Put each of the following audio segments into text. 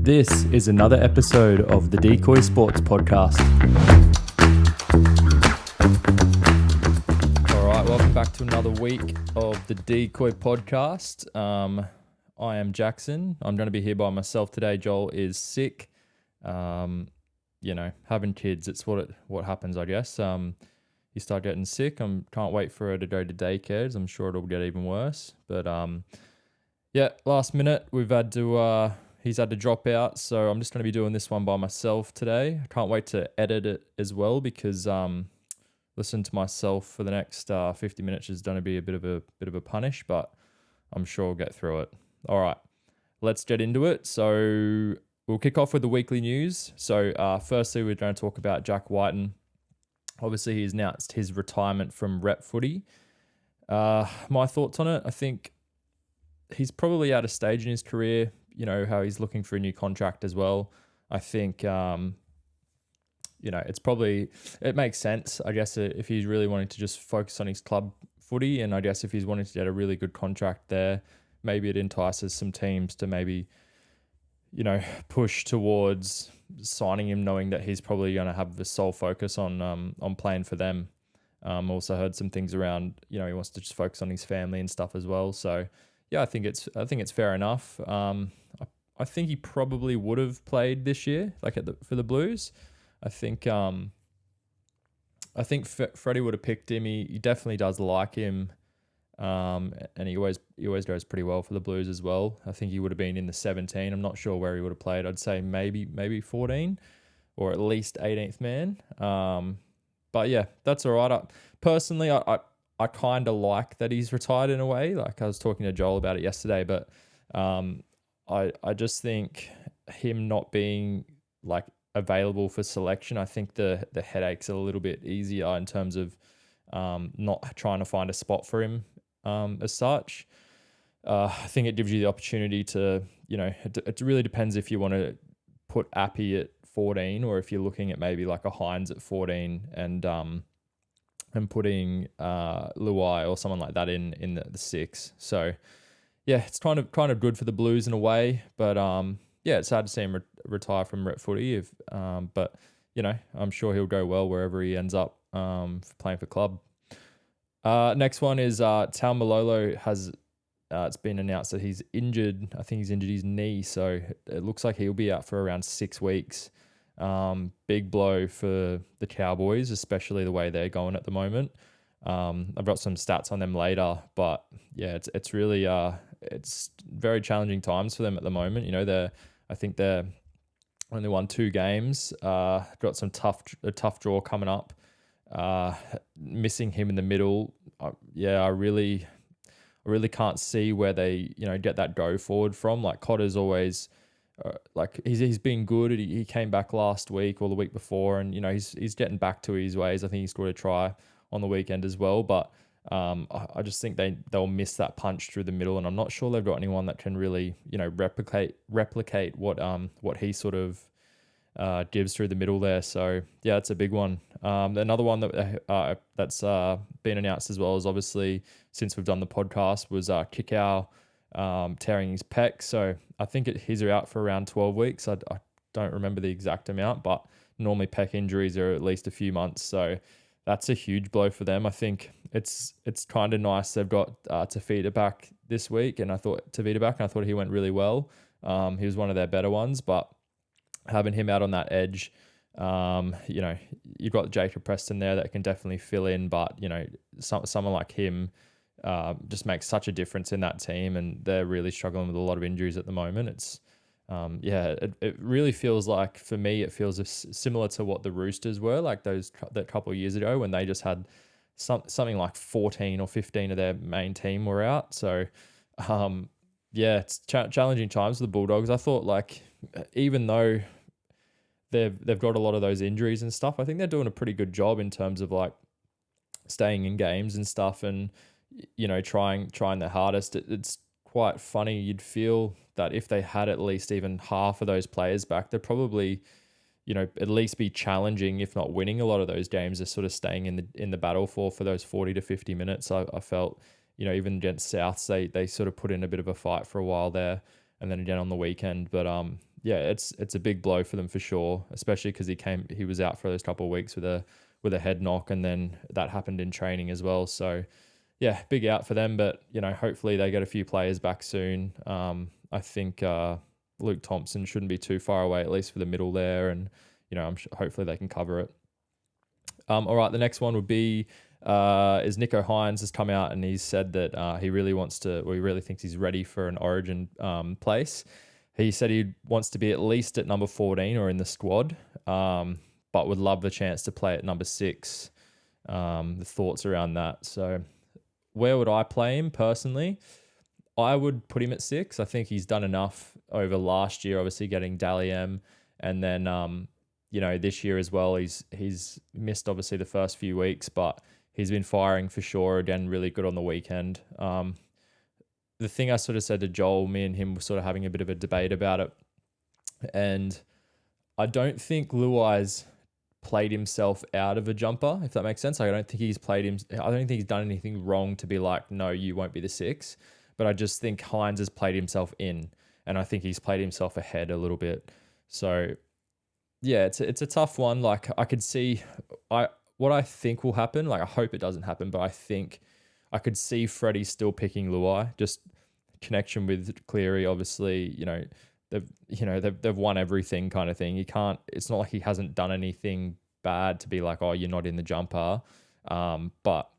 This is another episode of the Decoy Sports Podcast. All right, welcome back to another week of the Decoy Podcast. I am Jackson. I'm going to be here by myself today. Joel is sick. Having kids, it's what happens, I guess. You start getting sick. Can't wait for her to go to daycare. I'm sure it'll get even worse. But last minute he's had to drop out, so I'm just going to be doing this one by myself today. I can't wait to edit it as well because listening to myself for the next 50 minutes is going to be a bit of a punish, but I'm sure we'll get through it. All right, let's get into it. So we'll kick off with the weekly news. So firstly, we're going to talk about Jack Wighton. Obviously, he's announced his retirement from rep footy. My thoughts on it, I think he's probably at a stage in his career, how he's looking for a new contract as well. I think, it makes sense, I guess, if he's really wanting to just focus on his club footy. And I guess if he's wanting to get a really good contract there, maybe it entices some teams to maybe, push towards signing him, knowing that he's probably going to have the sole focus on playing for them. Also heard some things around, he wants to just focus on his family and stuff as well. So yeah, I think it's fair enough. I think he probably would have played this year, for the Blues. I think Freddie would have picked him. He definitely does like him. And he always goes pretty well for the Blues as well. I think he would have been in the 17. I'm not sure where he would have played. I'd say maybe 14 or at least 18th man. But yeah, that's all right. Personally, I kind of like that he's retired in a way. Like I was talking to Joel about it yesterday, but I just think him not being available for selection, I think the headaches are a little bit easier in terms of not trying to find a spot for him as such. I think it gives you the opportunity to, it really depends if you want to put Appy at 14 or if you're looking at maybe like a Hines at 14 and putting Luai or someone like that in the 6. So yeah, it's kind of good for the Blues in a way, but it's hard to see him retire from rep footy. But I'm sure he'll go well wherever he ends up playing for club. Next one is Taumalolo has. It's been announced that he's injured. I think he's injured his knee, so it looks like he'll be out for around 6 weeks. Big blow for the Cowboys, especially the way they're going at the moment. I've got some stats on them later, but yeah, it's really it's very challenging times for them at the moment. I think they're only won 2 games. Got some a tough draw coming up. Missing him in the middle. I really can't see where they get that go forward from. Like Cotter's always. He's been good. He came back last week or the week before, and he's getting back to his ways. I think he scored a try on the weekend as well, but I just think they'll miss that punch through the middle, and I'm not sure they've got anyone that can really replicate what he sort of gives through the middle there. So yeah, it's a big one. Another one that's been announced as well is obviously since we've done the podcast was Kikau tearing his pec. So I think he's out for around 12 weeks. I don't remember the exact amount, but normally pec injuries are at least a few months. So that's a huge blow for them. I think it's kind of nice they've got Tavita back this week, and I thought he went really well. He was one of their better ones, but having him out on that edge, you've got Jacob Preston there that can definitely fill in, but someone like him just makes such a difference in that team, and they're really struggling with a lot of injuries at the moment. It's it really feels like, for me, it feels similar to what the Roosters were like that couple of years ago when they just had something like 14 or 15 of their main team were out. So it's challenging times for the Bulldogs. I thought even though they've got a lot of those injuries and stuff, I think they're doing a pretty good job in terms of staying in games and stuff, and trying their hardest. It's quite funny. You'd feel that if they had at least even half of those players back, they'd probably at least be challenging, if not winning a lot of those games. They're sort of staying in the battle for those 40 to 50 minutes. I felt even against Souths, they sort of put in a bit of a fight for a while there, and then again on the weekend. But yeah, it's a big blow for them for sure, especially because he was out for those couple of weeks with a head knock, and then that happened in training as well. So yeah, big out for them. But hopefully they get a few players back soon. I think Luke Thompson shouldn't be too far away, at least for the middle there, and hopefully they can cover it. All right, the next one would be is Nico Hines has come out and he's said that he really thinks he's ready for an Origin place. He said he wants to be at least at number 14 or in the squad, but would love the chance to play at number 6. The thoughts around that. So where would I play him personally? I would put him at 6. I think he's done enough over last year, obviously getting Dally M, and then this year as well. He's missed obviously the first few weeks, but he's been firing for sure. Again, really good on the weekend. The thing I sort of said to Joel, me and him were sort of having a bit of a debate about it, and I don't think Luai's played himself out of a jumper, if that makes sense. Like, I don't think he's done anything wrong to be like, no, you won't be the 6. But I just think Hines has played himself in, and I think he's played himself ahead a little bit. So yeah, it's a tough one. Like, I could see what I think will happen. Like, I hope it doesn't happen, but I think I could see Freddie still picking Luai. Just connection with Cleary, obviously. They've won everything, kind of thing. It's not like he hasn't done anything bad to be like, oh, you're not in the jumper. But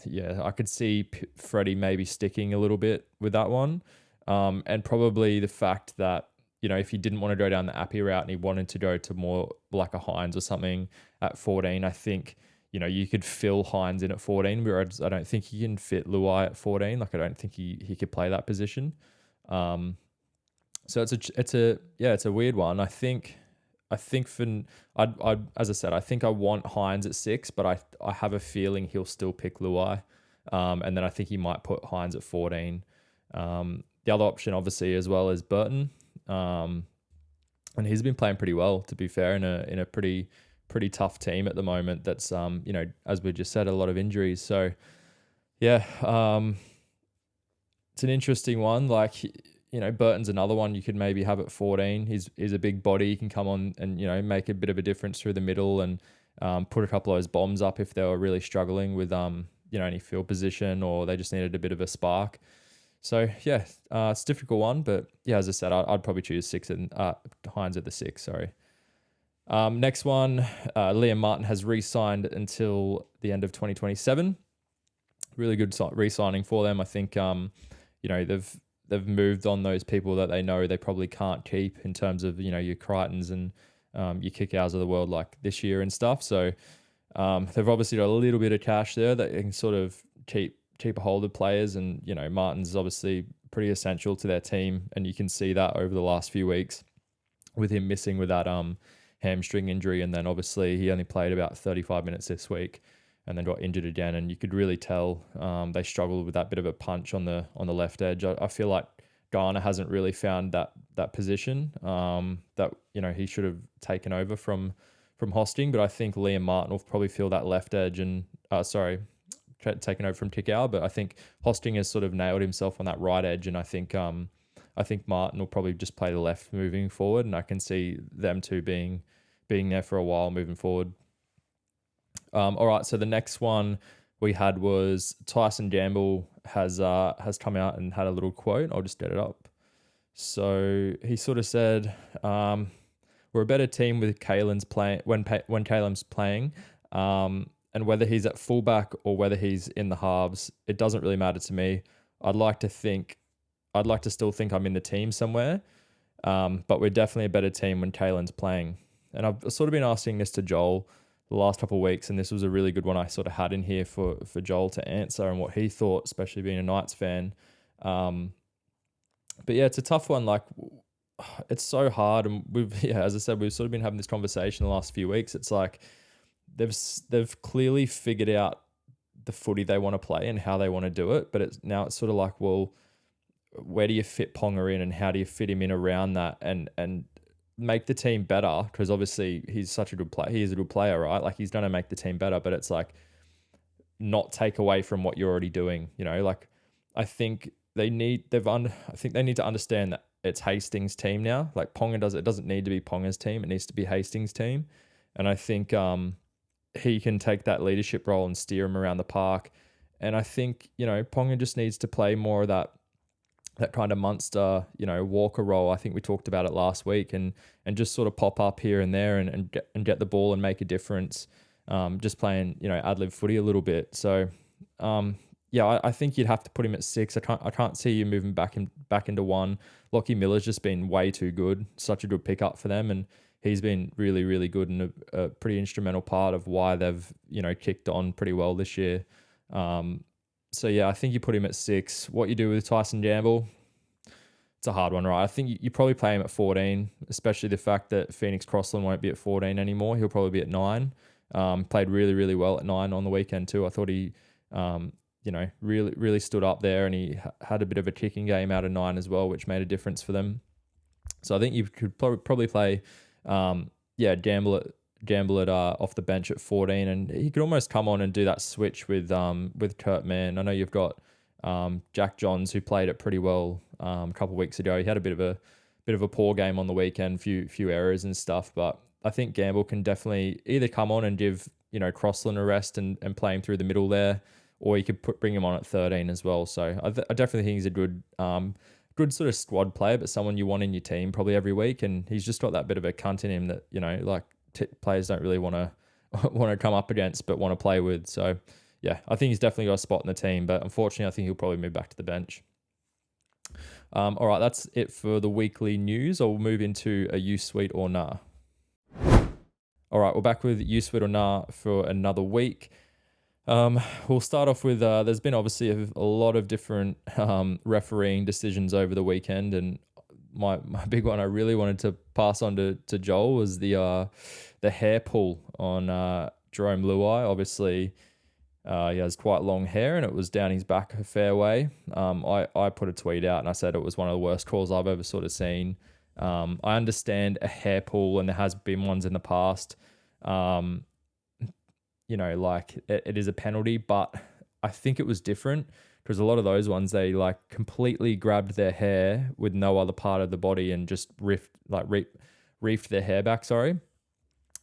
yeah, I could see Freddie maybe sticking a little bit with that one. And probably the fact that, if he didn't want to go down the Appy route and he wanted to go to more like a Hines or something at 14, I think, you could fill Hines in at 14, whereas I don't think he can fit Luai at 14. Like, I don't think he could play that position. So it's a weird one. I think as I said, I think I want Hines at 6, but I have a feeling he'll still pick Luai. And then I think he might put Hines at 14. The other option obviously as well is Burton. And he's been playing pretty well, to be fair, in a pretty tough team at the moment. That's as we just said, a lot of injuries. So yeah, it's an interesting one. Like, Burton's another one you could maybe have at 14. He's a big body. He can come on and, make a bit of a difference through the middle and put a couple of those bombs up if they were really struggling with, any field position, or they just needed a bit of a spark. So, yeah, it's a difficult one. But, yeah, as I said, I'd probably choose 6 and Hines at the 6, sorry. Next one, Liam Martin has re-signed until the end of 2027. Really good re-signing for them. I think, they've moved on those people that they know they probably can't keep in terms of, your Crichtons and your Kikau's of the world like this year and stuff. So they've obviously got a little bit of cash there that they can sort of keep a hold of players. And, Martin's obviously pretty essential to their team. And you can see that over the last few weeks with him missing with that hamstring injury. And then obviously he only played about 35 minutes this week and then got injured again. And you could really tell they struggled with that bit of a punch on the left edge. I feel like Garner hasn't really found that position that he should have taken over from Hosting. But I think Liam Martin will probably feel that left edge and taken over from Kikau. But I think Hosting has sort of nailed himself on that right edge, and I think Martin will probably just play the left moving forward, and I can see them two being there for a while moving forward. All right, so the next one we had was Tyson Gamble has come out and had a little quote. I'll just get it up. So he sort of said, "We're a better team with Kalen's playing when Kalen's playing, and whether he's at fullback or whether he's in the halves, it doesn't really matter to me. I'd like to still think I'm in the team somewhere, but we're definitely a better team when Kalen's playing." And I've sort of been asking this to Joel the last couple of weeks, and this was a really good one I sort of had in here for Joel to answer and what he thought, especially being a Knights fan. But yeah, it's a tough one. Like, it's so hard, and as I said, we've sort of been having this conversation the last few weeks. It's like they've clearly figured out the footy they want to play and how they want to do it, but it's sort of like, well, where do you fit Ponga in and how do you fit him in around that and make the team better? Because obviously he's such a good player. He is a good player, right? Like, he's going to make the team better, but it's like not take away from what you're already doing. Like, I think I think they need to understand that it's Hastings' team now. Like it doesn't need to be Ponga's team. It needs to be Hastings' team. And I think he can take that leadership role and steer him around the park. And I think, Ponga just needs to play more of that kind of Munster, Walker role. I think we talked about it last week, and just sort of pop up here and there and get the ball and make a difference. Just playing, ad-lib footy a little bit. So, I think you'd have to put him at 6. I can't see you moving back into 1. Lockie Miller's just been way too good. Such a good pickup for them, and he's been really, really good and a pretty instrumental part of why they've, kicked on pretty well this year. I think you put him at 6. What you do with Tyson Gamble, it's a hard one, right? I think you probably play him at 14, especially the fact that Phoenix Crossland won't be at 14 anymore. He'll probably be at 9. Played really, really well at 9 on the weekend too. I thought he, really, really stood up there, and he had a bit of a kicking game out of 9 as well, which made a difference for them. So I think you could probably play, Gamble at off the bench at 14, and he could almost come on and do that switch with Kurt Mann. I know you've got Jack Johns, who played it pretty well a couple of weeks ago. He had a bit of a poor game on the weekend, few errors and stuff, but I think Gamble can definitely either come on and give Crossland a rest and play him through the middle there, or you could bring him on at 13 as well. So I definitely think he's a good sort of squad player, but someone you want in your team probably every week, and he's just got that bit of a cunt in him that players don't really want to come up against, but want to play with. So yeah, I think he's definitely got a spot in the team, but unfortunately I think he'll probably move back to the bench. All right, that's it for the weekly news. I'll move into a you sweet or nah. All right, we're back with you sweet or nah for another week. We'll start off with there's been obviously a lot of different refereeing decisions over the weekend, and my big one I really wanted to pass on to Joel was the hair pull on Jerome Luai. Obviously, he has quite long hair, and it was down his back a fair way. I put a tweet out and I said it was one of the worst calls I've ever sort of seen. I understand a hair pull, and there has been ones in the past. It is a penalty, but I think it was different because a lot of those ones, they completely grabbed their hair with no other part of the body and just reefed their hair back. Sorry.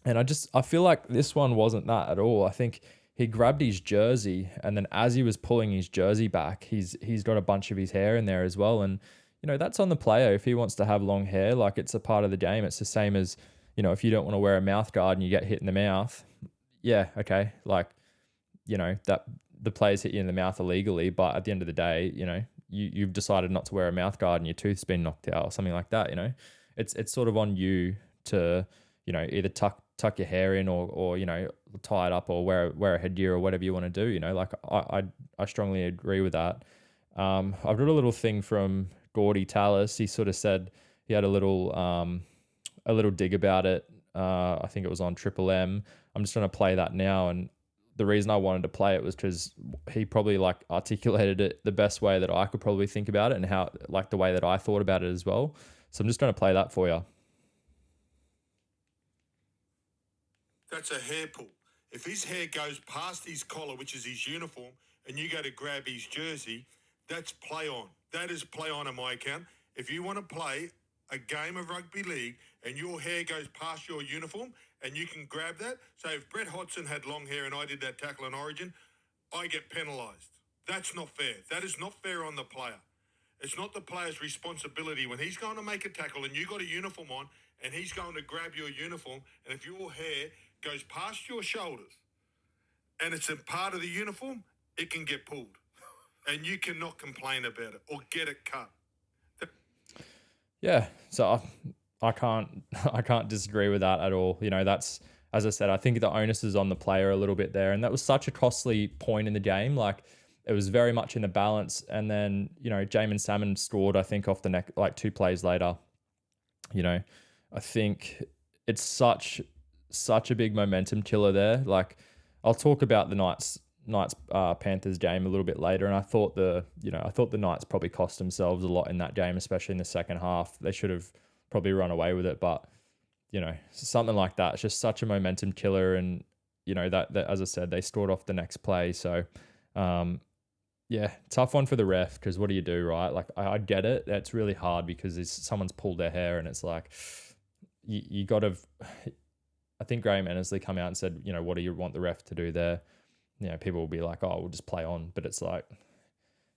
And I feel like this one wasn't that at all. I think he grabbed his jersey, and then as he was pulling his jersey back, he's got a bunch of his hair in there as well. And, that's on the player. If he wants to have long hair, it's a part of the game. It's the same as, if you don't want to wear a mouth guard and you get hit in the mouth. Yeah, okay. That the players hit you in the mouth illegally, but at the end of the day, you've decided not to wear a mouth guard and your tooth's been knocked out or something like that. It's sort of on you to, either tuck your hair in or tie it up or wear a headgear or whatever you want to do. I strongly agree with that. I've got a little thing from Gordy Tallis. He sort of said he had a little dig about it. I think it was on Triple M. I'm just going to play that now, and the reason I wanted to play it was because he probably articulated it the best way that I could probably think about it, and how the way that I thought about it as well. So I'm just going to play that for you. That's a hair pull. If his hair goes past his collar, which is his uniform, and you go to grab his jersey, that's play on. That is play on my account. If you want to play a game of rugby league and your hair goes past your uniform and you can grab that. So if Brett Hodgson had long hair and I did that tackle in Origin, I get penalised. That's not fair. That is not fair on the player. It's not the player's responsibility when he's going to make a tackle and you got a uniform on and he's going to grab your uniform, and if your hair goes past your shoulders and it's a part of the uniform, it can get pulled and you cannot complain about it or get it cut. Yeah, so I can't disagree with that at all. That's, as I said, I think the onus is on the player a little bit there, and that was such a costly point in the game. It was very much in the balance, and then Jamin Salmon scored, I think, off the neck 2 plays later. I think it's such a big momentum killer there. I'll talk about the Knights Panthers game a little bit later, and I thought the Knights probably cost themselves a lot in that game, especially in the second half. They should have probably run away with it, but something like that, it's just such a momentum killer. And that as I said, they scored off the next play, so Yeah, tough one for the ref because what do you do, right? Like I get it. That's really hard because someone's pulled their hair and it's like you got to. I think Graham Annesley come out and said, what do you want the ref to do there? People will be like, oh, we'll just play on, but it's like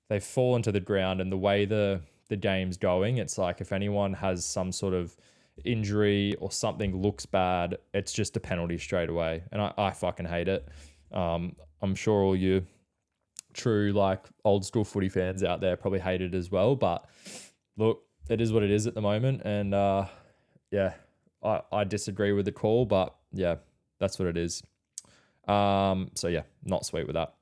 they've fallen to the ground, and the way the game's going, it's like if anyone has some sort of injury or something looks bad, it's just a penalty straight away, and I fucking hate it. I'm sure all you true like old school footy fans out there probably hate it as well, but look, it is what it is at the moment, and yeah, I disagree with the call, but yeah, that's what it is. So yeah, not sweet with that.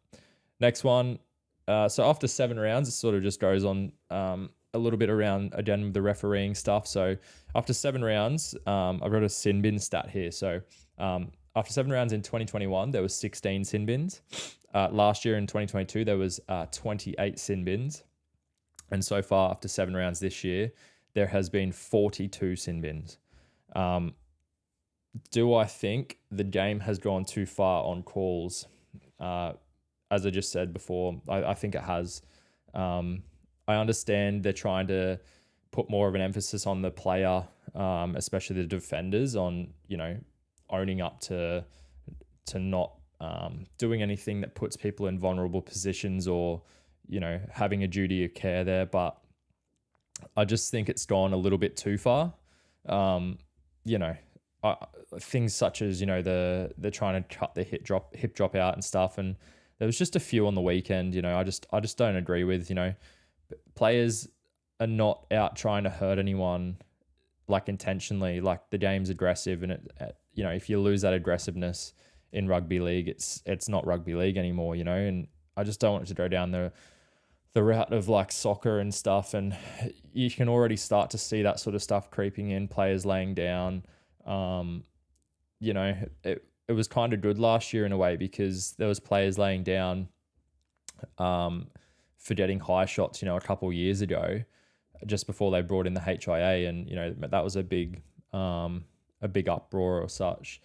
Next one. So after 7 rounds, it sort of just goes on a little bit around again with the refereeing stuff. So after 7 rounds, I've got a sin bin stat here. So after 7 rounds in 2021, there was 16 sin bins. Last year in 2022, there was 28 sin bins. And so far, after 7 rounds this year, there has been 42 sin bins. Do I think the game has gone too far on calls? As I just said before, I think it has. I understand they're trying to put more of an emphasis on the player, especially the defenders, on owning up to not doing anything that puts people in vulnerable positions or having a duty of care there. But I just think it's gone a little bit too far. Things such as they're trying to cut the hip drop out and stuff, and there was just a few on the weekend. I just don't agree with. Players are not out trying to hurt anyone like intentionally. Like the game's aggressive, and if you lose that aggressiveness in rugby league, it's not rugby league anymore. And I just don't want it to go down the route of like soccer and stuff, and you can already start to see that sort of stuff creeping in. Players laying down. It was kind of good last year in a way because there was players laying down for getting high shots, a couple of years ago, just before they brought in the HIA, and that was a big uproar or such.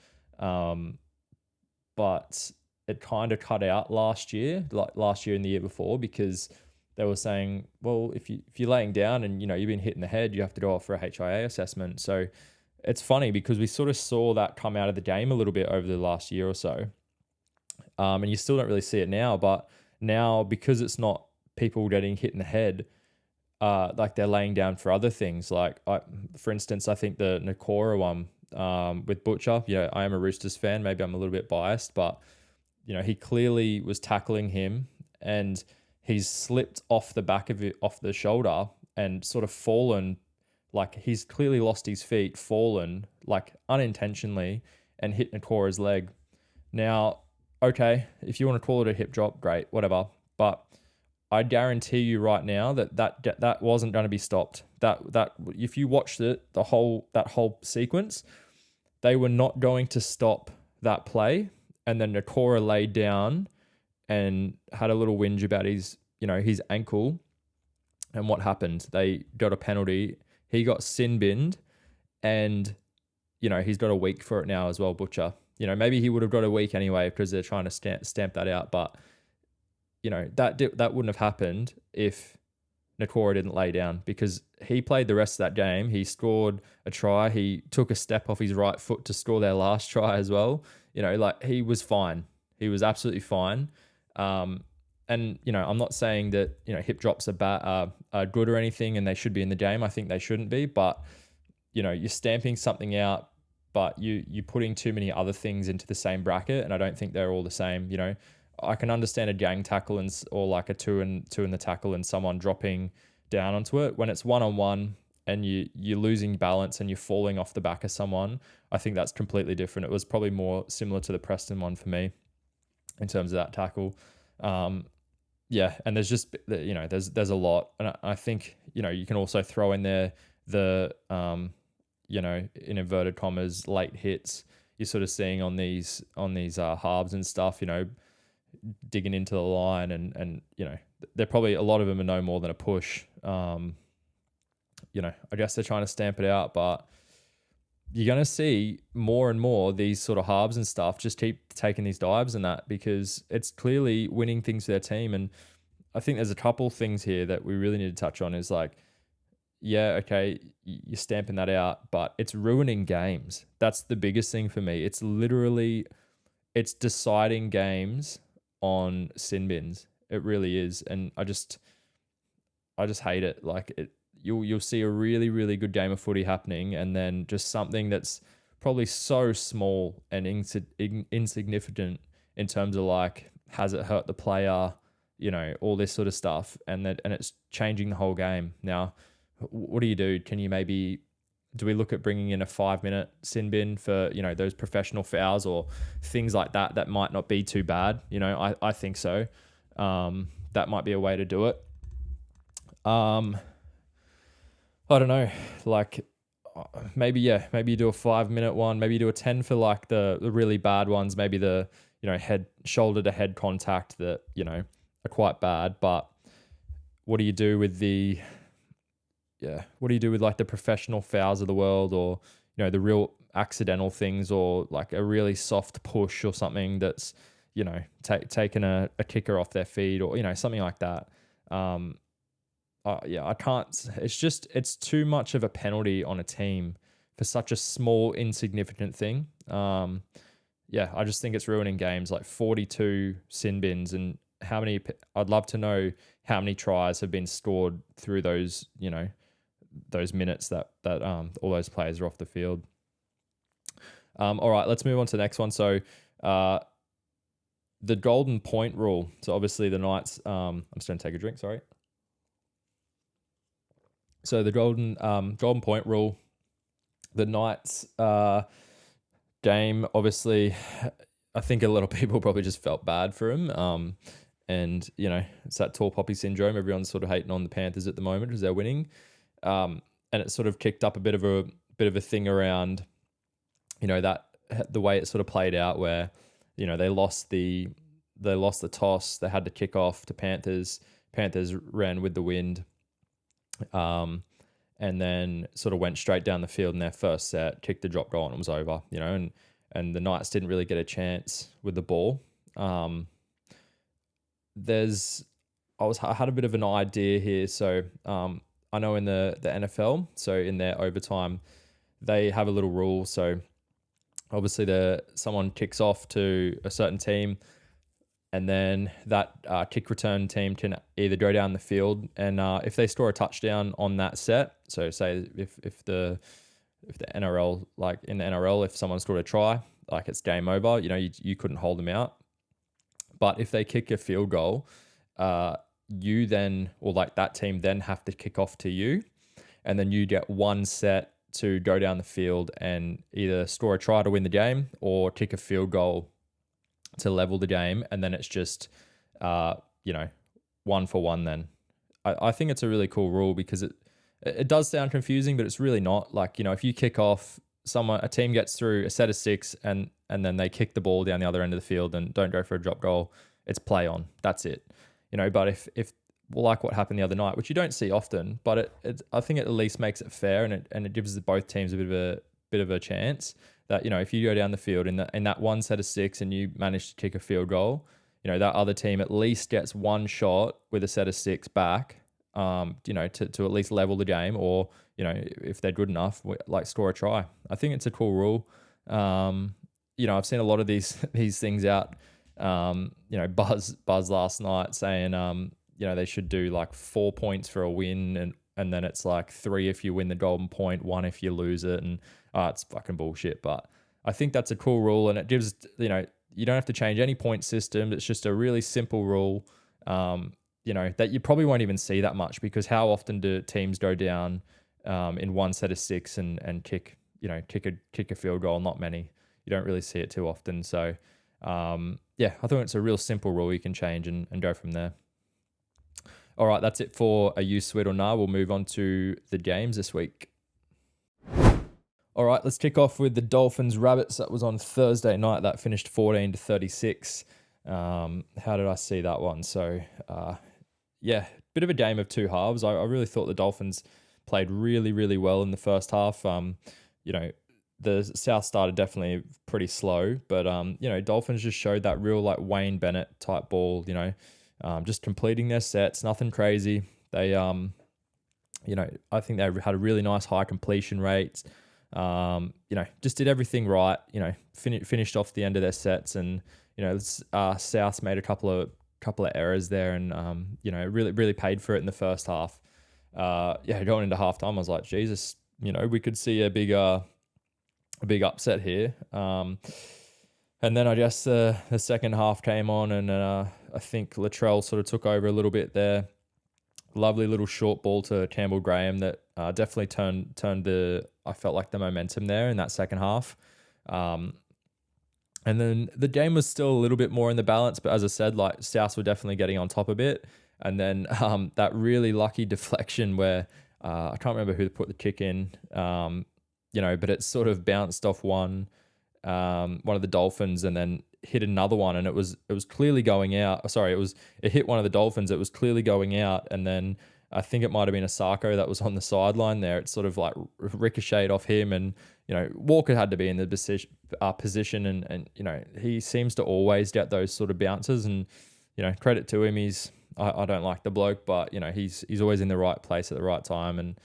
But it kind of cut out last year, like last year and the year before, because they were saying, well, if you're laying down and you've been hit in the head, you have to go off for a HIA assessment. So it's funny because we sort of saw that come out of the game a little bit over the last year or so. And you still don't really see it now, but now because it's not people getting hit in the head, like they're laying down for other things. Like, for instance, I think the Nakora one with Butcher, I am a Roosters fan. Maybe I'm a little bit biased, but, he clearly was tackling him and he's slipped off the back of it, off the shoulder, and sort of fallen. Like he's clearly lost his feet, fallen like unintentionally, and hit Nakora's leg. Now, okay, if you want to call it a hip drop, great, whatever. But I guarantee you right now that wasn't going to be stopped. That if you watched it, that whole sequence, they were not going to stop that play. And then Nakora laid down and had a little whinge about his ankle. And what happened? They got a penalty. He got sin binned, and he's got a week for it now as well. Butcher, maybe he would have got a week anyway because they're trying to stamp that out. But that wouldn't have happened if Nakora didn't lay down, because he played the rest of that game. He scored a try. He took a step off his right foot to score their last try as well. Like he was fine. He was absolutely fine. And, I'm not saying that, hip drops are good or anything and they should be in the game. I think they shouldn't be, but, you're stamping something out, but you're putting too many other things into the same bracket, and I don't think they're all the same. I can understand a gang tackle or like a two in the tackle and someone dropping down onto it. When it's one-on-one and you're losing balance and you're falling off the back of someone, I think that's completely different. It was probably more similar to the Preston one for me in terms of that tackle. Yeah, and there's just there's a lot, and I think you can also throw in there the in inverted commas late hits you're sort of seeing on these halves and stuff, digging into the line, and they're probably, a lot of them are no more than a push. I guess they're trying to stamp it out, but you're going to see more and more these sort of halves and stuff just keep taking these dives and that, because it's clearly winning things for their team. And I think there's a couple things here that we really need to touch on is like, yeah, okay, you're stamping that out, but it's ruining games. That's the biggest thing for me. It's deciding games on sin bins. It really is. And I just hate it. Like you'll see a really, really good game of footy happening, and then just something that's probably so small and insignificant in terms of like, has it hurt the player, all this sort of stuff, and it's changing the whole game. Now, what do you do? Do we look at bringing in a 5-minute sin bin for, those professional fouls or things like that that might not be too bad? I think so. That might be a way to do it. I don't know, like maybe you do a 5-minute one, maybe you do a 10 for like the really bad ones, maybe the, head, shoulder to head contact that, are quite bad. But what do you do with like the professional fouls of the world, or, the real accidental things, or like a really soft push or something that's, taking a kicker off their feet, or, something like that. I can't. It's too much of a penalty on a team for such a small, insignificant thing. I just think it's ruining games. Like 42 sin bins, and I'd love to know how many tries have been scored through those, those minutes that all those players are off the field. All right, let's move on to the next one. So, the golden point rule. So obviously the Knights. I'm just going to take a drink. Sorry. So the golden point rule, the Knights game, obviously, I think a lot of people probably just felt bad for him. And it's that tall poppy syndrome. Everyone's sort of hating on the Panthers at the moment because they're winning. And it sort of kicked up a bit of a thing around, that the way it sort of played out, where they lost the toss, they had to kick off to Panthers. Panthers ran with the wind. And then sort of went straight down the field in their first set, kicked the drop goal, and it was over, and the Knights didn't really get a chance with the ball. I had a bit of an idea here. So, I know in the NFL, so in their overtime, they have a little rule. So obviously someone kicks off to a certain team, and then that kick return team can either go down the field, and if they score a touchdown on that set, so say if the NRL, like in the NRL, if someone scored a try, like it's game over, you couldn't hold them out. But if they kick a field goal, you then, or like that team then have to kick off to you, and then you get one set to go down the field and either score a try to win the game or kick a field goal to level the game, and then it's just 1 for 1 then. I think it's a really cool rule because it does sound confusing, but it's really not. Like, if you kick off, a team gets through a set of 6 and then they kick the ball down the other end of the field and don't go for a drop goal, it's play on. That's it. But if like what happened the other night, which you don't see often, but I think it at least makes it fair, and it gives both teams a bit of a chance. That, if you go down the field in that one set of 6 and you manage to kick a field goal, that other team at least gets one shot with a set of 6 back, to at least level the game, or, if they're good enough, like score a try. I think it's a cool rule. I've seen a lot of these things out. Buzz last night saying, they should do like 4 points for a win, and then it's like 3 if you win the golden point, 1 if you lose it, and it's fucking bullshit. But I think that's a cool rule, and it gives, you don't have to change any point system. It's just a really simple rule, that you probably won't even see that much, because how often do teams go down in one set of 6 and kick a field goal? Not many. You don't really see it too often. So I think it's a real simple rule you can change and go from there. All right, that's it for a you sweet or nah. We'll move on to the games this week. All right, let's kick off with the Dolphins Rabbits. That was on Thursday night. That finished 14-36. How did I see that one? So, bit of a game of two halves. I really thought the Dolphins played really, really well in the first half. The South started definitely pretty slow, but Dolphins just showed that real like Wayne Bennett type ball. just completing their sets, nothing crazy. They, I think they had a really nice high completion rates. Just did everything right. Finished off the end of their sets, and South made a couple of errors there, and really paid for it in the first half. Going into halftime, I was like, Jesus, we could see a big upset here. And then I guess the second half came on, and I think Latrell sort of took over a little bit there. Lovely little short ball to Campbell Graham that definitely turned I felt like the momentum there in that second half. And then the game was still a little bit more in the balance, but as I said, like Souths were definitely getting on top a bit. And then that really lucky deflection where I can't remember who put the kick in, but it sort of bounced off one of the Dolphins and then hit another one, and it was clearly going out. Sorry, it hit one of the Dolphins. It was clearly going out, and then I think it might have been a Sacco that was on the sideline there. It sort of like ricocheted off him, and Walker had to be in the position, and he seems to always get those sort of bounces, and credit to him. I don't like the bloke, but he's always in the right place at the right time, and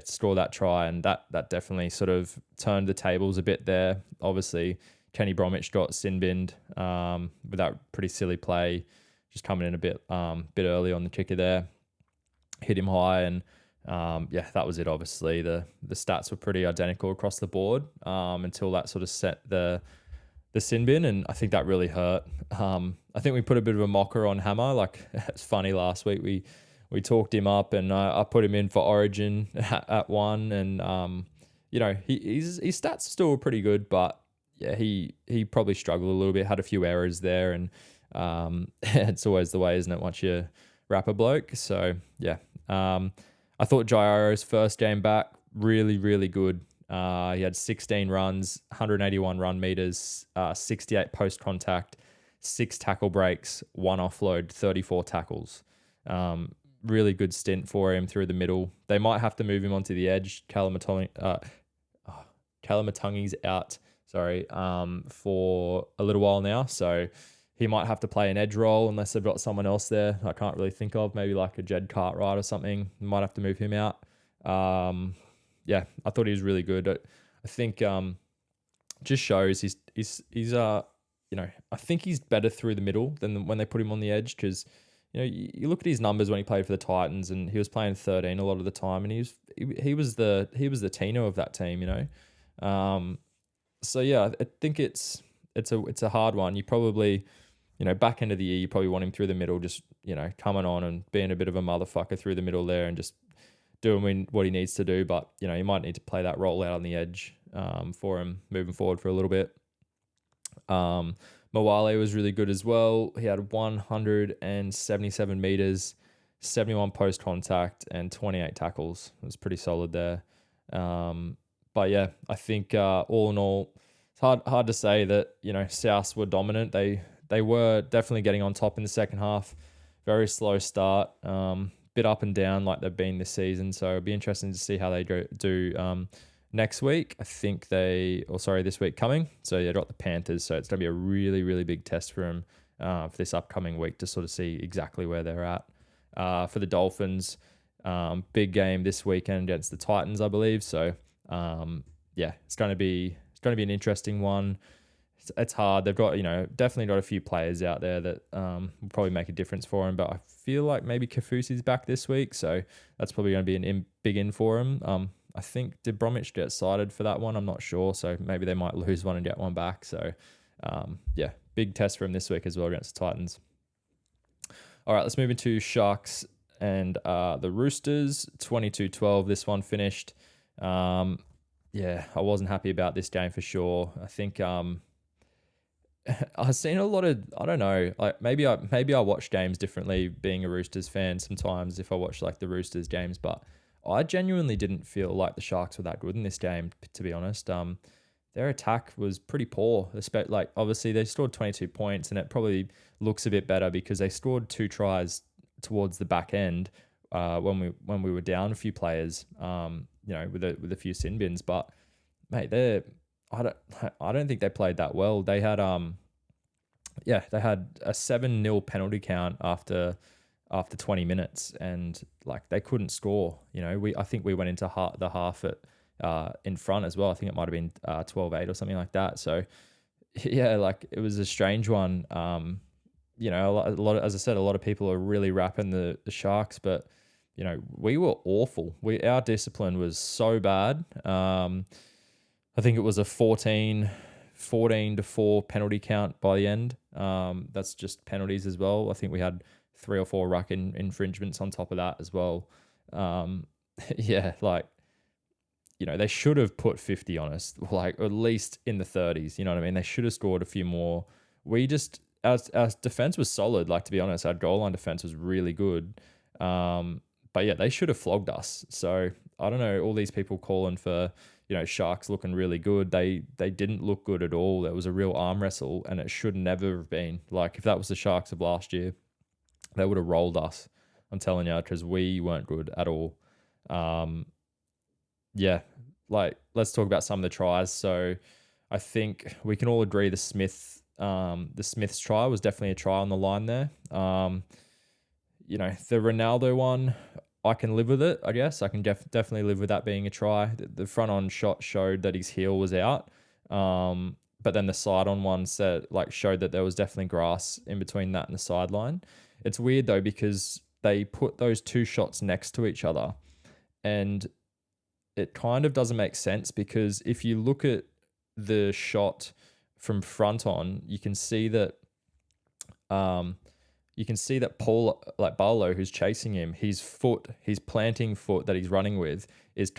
score that try, and that definitely sort of turned the tables a bit there. Obviously, Kenny Bromwich got sin-binned with that pretty silly play, just coming in a bit early on the kicker there, hit him high, and that was it. Obviously, the stats were pretty identical across the board until that sort of set the sin bin, and I think that really hurt. I think we put a bit of a mocker on Hammer. Like, it's funny, last week we talked him up, and I put him in for Origin at 1, and his stats still were pretty good, but yeah, he probably struggled a little bit, had a few errors there, and it's always the way, isn't it, once you wrap a bloke. So yeah, I thought Jairo's first game back, really, really good. He had 16 runs, 181 run meters, 68 post contact, 6 tackle breaks, 1 offload, 34 tackles. Really good stint for him through the middle. They might have to move him onto the edge. Kalamatungi's out, for a little while now, so he might have to play an edge role unless they've got someone else there I can't really think of, maybe like a Jed Cartwright or something. Might have to move him out. I thought he was really good. I think just shows he's I think he's better through the middle than when they put him on the edge, because you look at his numbers when he played for the Titans, and he was playing 13 a lot of the time, and he was the Tino of that team, So yeah, I think it's a hard one. You probably, back end of the year, you probably want him through the middle, just coming on and being a bit of a motherfucker through the middle there, and just doing what he needs to do. But you might need to play that role out on the edge for him moving forward for a little bit. Mawale was really good as well. He had 177 meters, 71 post contact, and 28 tackles. It was pretty solid there. But yeah, I think all in all, it's hard to say that Souths were dominant. They were definitely getting on top in the second half. Very slow start, bit up and down like they've been this season. So it'll be interesting to see how they do next week. I think this week coming. So yeah, got the Panthers. So it's going to be a really, really big test for them for this upcoming week to sort of see exactly where they're at. For the Dolphins, big game this weekend against the Titans, I believe. So it's going to be an interesting one. It's hard. They've got definitely got a few players out there that will probably make a difference for them. But I feel like maybe Kafusi's back this week, so that's probably going to be a big in for him. I think, did Bromwich get cited for that one? I'm not sure. So maybe they might lose one and get one back. So big test for him this week as well against the Titans. All right, let's move into Sharks and the Roosters. 22-12. This one finished. I wasn't happy about this game for sure. I think I've seen a lot of, I don't know, like maybe I watch games differently being a Roosters fan sometimes if I watch like the Roosters games, but I genuinely didn't feel like the Sharks were that good in this game, to be honest. Their attack was pretty poor. Like obviously they scored 22 points, and it probably looks a bit better because they scored 2 tries towards the back end when we were down a few players, with a few sin bins. But mate, I don't think they played that well. They had yeah, they had a 7-0 penalty count after 20 minutes, and like they couldn't score. I think we went into the half at in front as well. I think it might have been 12-8 or something like that. So yeah, like it was a strange one. A lot of, as I said, a lot of people are really rapping the Sharks, but we were awful. Our discipline was so bad. I think it was a 14-4 penalty count by the end. That's just penalties as well. I think we had 3 or 4 ruck infringements on top of that as well. Yeah, like, they should have put 50 on us, like at least in the 30s. You know what I mean? They should have scored a few more. We just, our defense was solid. Like, to be honest, our goal line defense was really good. But yeah, they should have flogged us. So I don't know, all these people calling for, Sharks looking really good. They didn't look good at all. It was a real arm wrestle, and it should never have been. Like, if that was the Sharks of last year, they would have rolled us. I'm telling you, because we weren't good at all. Yeah, like, let's talk about some of the tries. So I think we can all agree the Smith's try was definitely a try on the line there. The Ronaldo one, I can live with it, I guess. I can definitely live with that being a try. The front-on shot showed that his heel was out. But then the side-on one showed that there was definitely grass in between that and the sideline. It's weird, though, because they put those 2 shots next to each other, and it kind of doesn't make sense, because if you look at the shot from front on, you can see that Barlow, who's chasing him, his planting foot that he's running with, his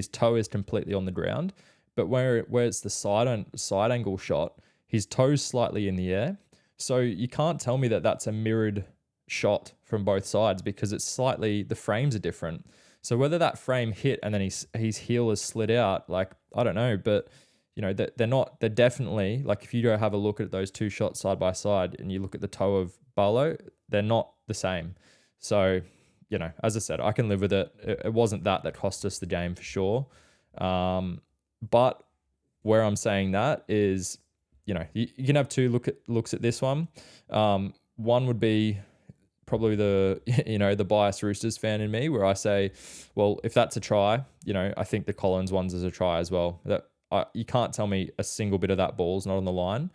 toe is completely on the ground. But where it's the side angle shot, his toe's slightly in the air. So you can't tell me that that's a mirrored shot from both sides, because the frames are different. So whether that frame hit and then his heel has slid out, like, I don't know, but they're definitely, like, if you go have a look at those 2 shots side by side and you look at the toe of Barlow, they're not the same. So, as I said, I can live with it. It wasn't that cost us the game for sure. But where I'm saying that is, you can have 2 looks at this one. One would be probably the biased Roosters fan in me, where I say, well, if that's a try, I think the Collins one's is a try as well. You can't tell me a single bit of that ball's not on the line.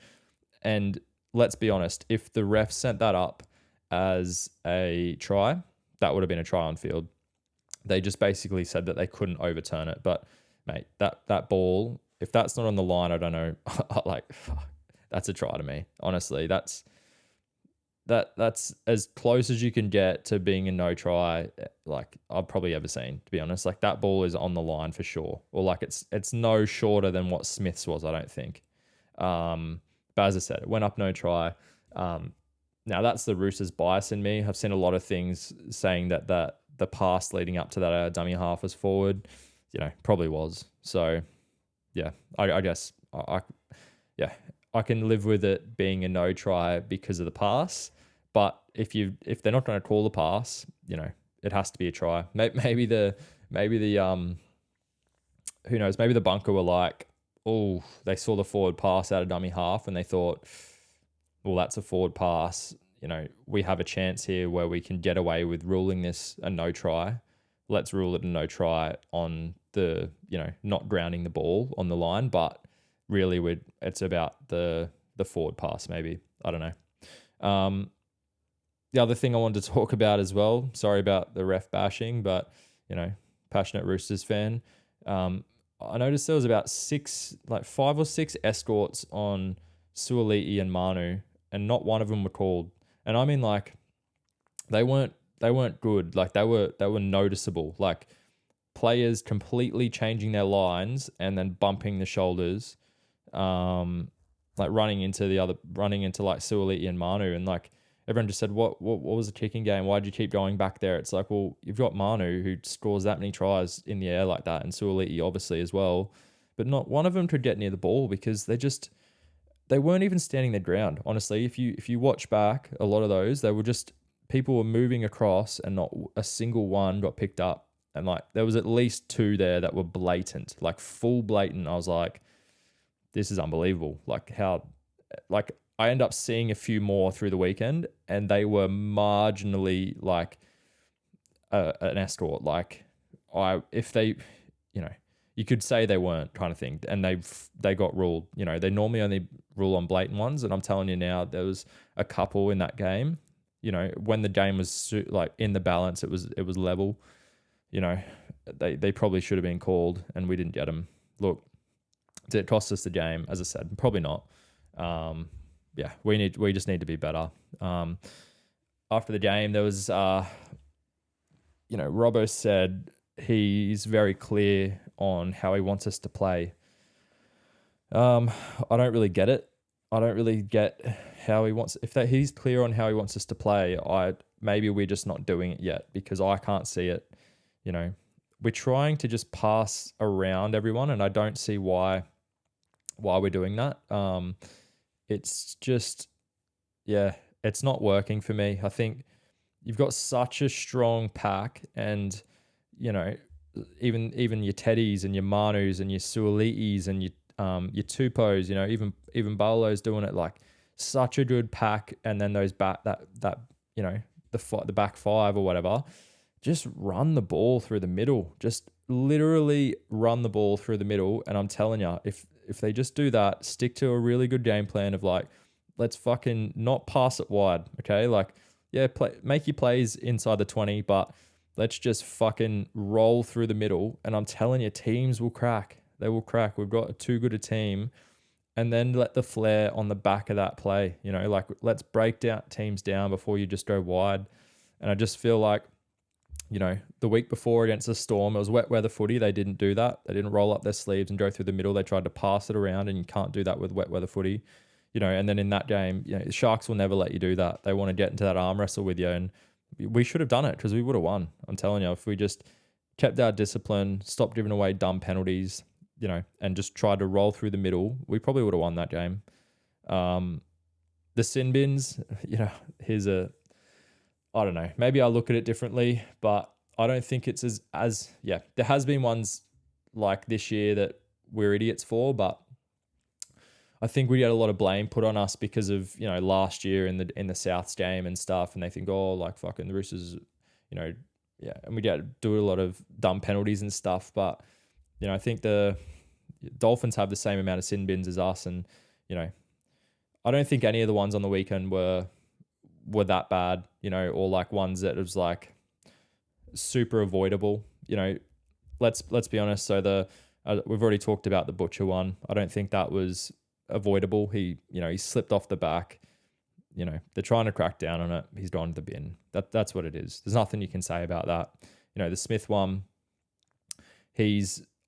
And let's be honest, if the ref sent that up as a try, that would have been a try on field. They just basically said that they couldn't overturn it. But mate, that ball, if that's not on the line, I don't know. Like, that's a try to me. Honestly, that's as close as you can get to being a no try, like, I've probably ever seen, to be honest. Like, that ball is on the line for sure. Or like, it's no shorter than what Smith's was, I don't think. But as I said, it went up no try. Now that's the Roosters bias in me. I've seen a lot of things saying that the pass leading up to that dummy half was forward. Probably was. So yeah, I guess I can live with it being a no try because of the pass. But if they're not going to call the pass, it has to be a try. Maybe the who knows? Maybe the bunker were like, oh, they saw the forward pass out of dummy half and they thought, well, that's a forward pass. We have a chance here where we can get away with ruling this a no try. Let's rule it a no try on the, not grounding the ball on the line, but really it's about the forward pass, maybe. I don't know. The other thing I wanted to talk about as well, sorry about the ref bashing, but, passionate Roosters fan. I noticed there was about 5 or 6 escorts on Suoliti and Manu, and not one of them were called. And I mean, like, they weren't good. Like, they were noticeable. Like, players completely changing their lines and then bumping the shoulders, like running into like Suoliti and Manu, and like everyone just said, what was the kicking game? Why'd you keep going back there? It's like, well, you've got Manu who scores that many tries in the air like that, and Suoliti obviously as well, but not one of them could get near the ball because they weren't even standing their ground. Honestly, if you watch back a lot of those, they were just, people were moving across and not a single one got picked up. And like, there was at least 2 there that were blatant, like full blatant. I was like, this is unbelievable. Like, how, like, I end up seeing a few more through the weekend, and they were marginally like an escort. Like if they, you could say they weren't, kind of thing, and they got ruled. They normally only rule on blatant ones, and I'm telling you now, there was a couple in that game. When the game was like in the balance, it was level. They probably should have been called, and we didn't get them. Look, did it cost us the game? As I said, probably not. Yeah, we just need to be better. After the game, there was, Robbo said he's very clear on how he wants us to play. I don't really get it. I don't really get how he wants. If he's clear on how he wants us to play, maybe we're just not doing it yet, because I can't see it. We're trying to just pass around everyone, and I don't see why we're doing that. It's just, it's not working for me. I think you've got such a strong pack, and even your Teddies and your Manus and your Suolitis and your Tupos, even Barlow's doing it, like such a good pack. And then those the back five or whatever, just run the ball through the middle. Just literally run the ball through the middle. And I'm telling you, if they just do that, stick to a really good game plan of like, let's fucking not pass it wide, okay? Like, make your plays inside the 20, but let's just fucking roll through the middle. And I'm telling you, teams will crack. They will crack. We've got too good a team. And then let the flair on the back of that play. Like, let's break down teams down before you just go wide. And I just feel like, the week before against the Storm, it was wet weather footy. They didn't do that. They didn't roll up their sleeves and go through the middle. They tried to pass it around, and you can't do that with wet weather footy. And then in that game, the Sharks will never let you do that. They want to get into that arm wrestle with you, and we should have done it because we would have won. I'm telling you, if we just kept our discipline, stopped giving away dumb penalties, and just tried to roll through the middle, we probably would have won that game. The sin bins, I don't know. Maybe I look at it differently, but I don't think it's as there has been ones like this year that we're idiots for, but I think we get a lot of blame put on us because of, last year in the Souths game and stuff, and they think, oh, like fucking the Roosters, and we do a lot of dumb penalties and stuff, but I think the Dolphins have the same amount of sin bins as us, and I don't think any of the ones on the weekend were that bad, or like ones that was like super avoidable. Let's be honest. So we've already talked about the Butcher one. I don't think that was avoidable. He slipped off the back. They're trying to crack down on it. He's gone to the bin. That's what it is. There's nothing you can say about that. The Smith one,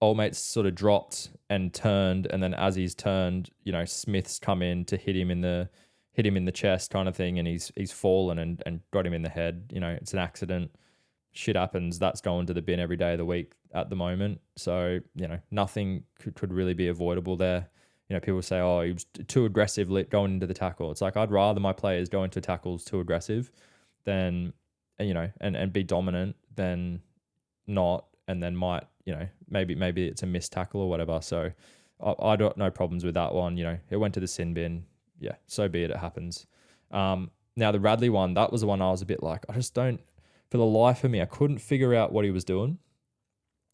old mate's sort of dropped and turned, and then as he's turned, Smith's come in to hit him in the chest kind of thing, and he's fallen and got him in the head. It's an accident. Shit happens. That's going to the bin every day of the week at the moment. So, nothing could really be avoidable there. People say, oh, he was too aggressive going into the tackle. It's like, I'd rather my players go into tackles too aggressive than, and be dominant than not, and then might, maybe it's a missed tackle or whatever. So I got no problems with that one. It went to the sin bin. Yeah, so be it. It happens. Now the Radley one, that was the one I was a bit like, I just don't, for the life of me, I couldn't figure out what he was doing,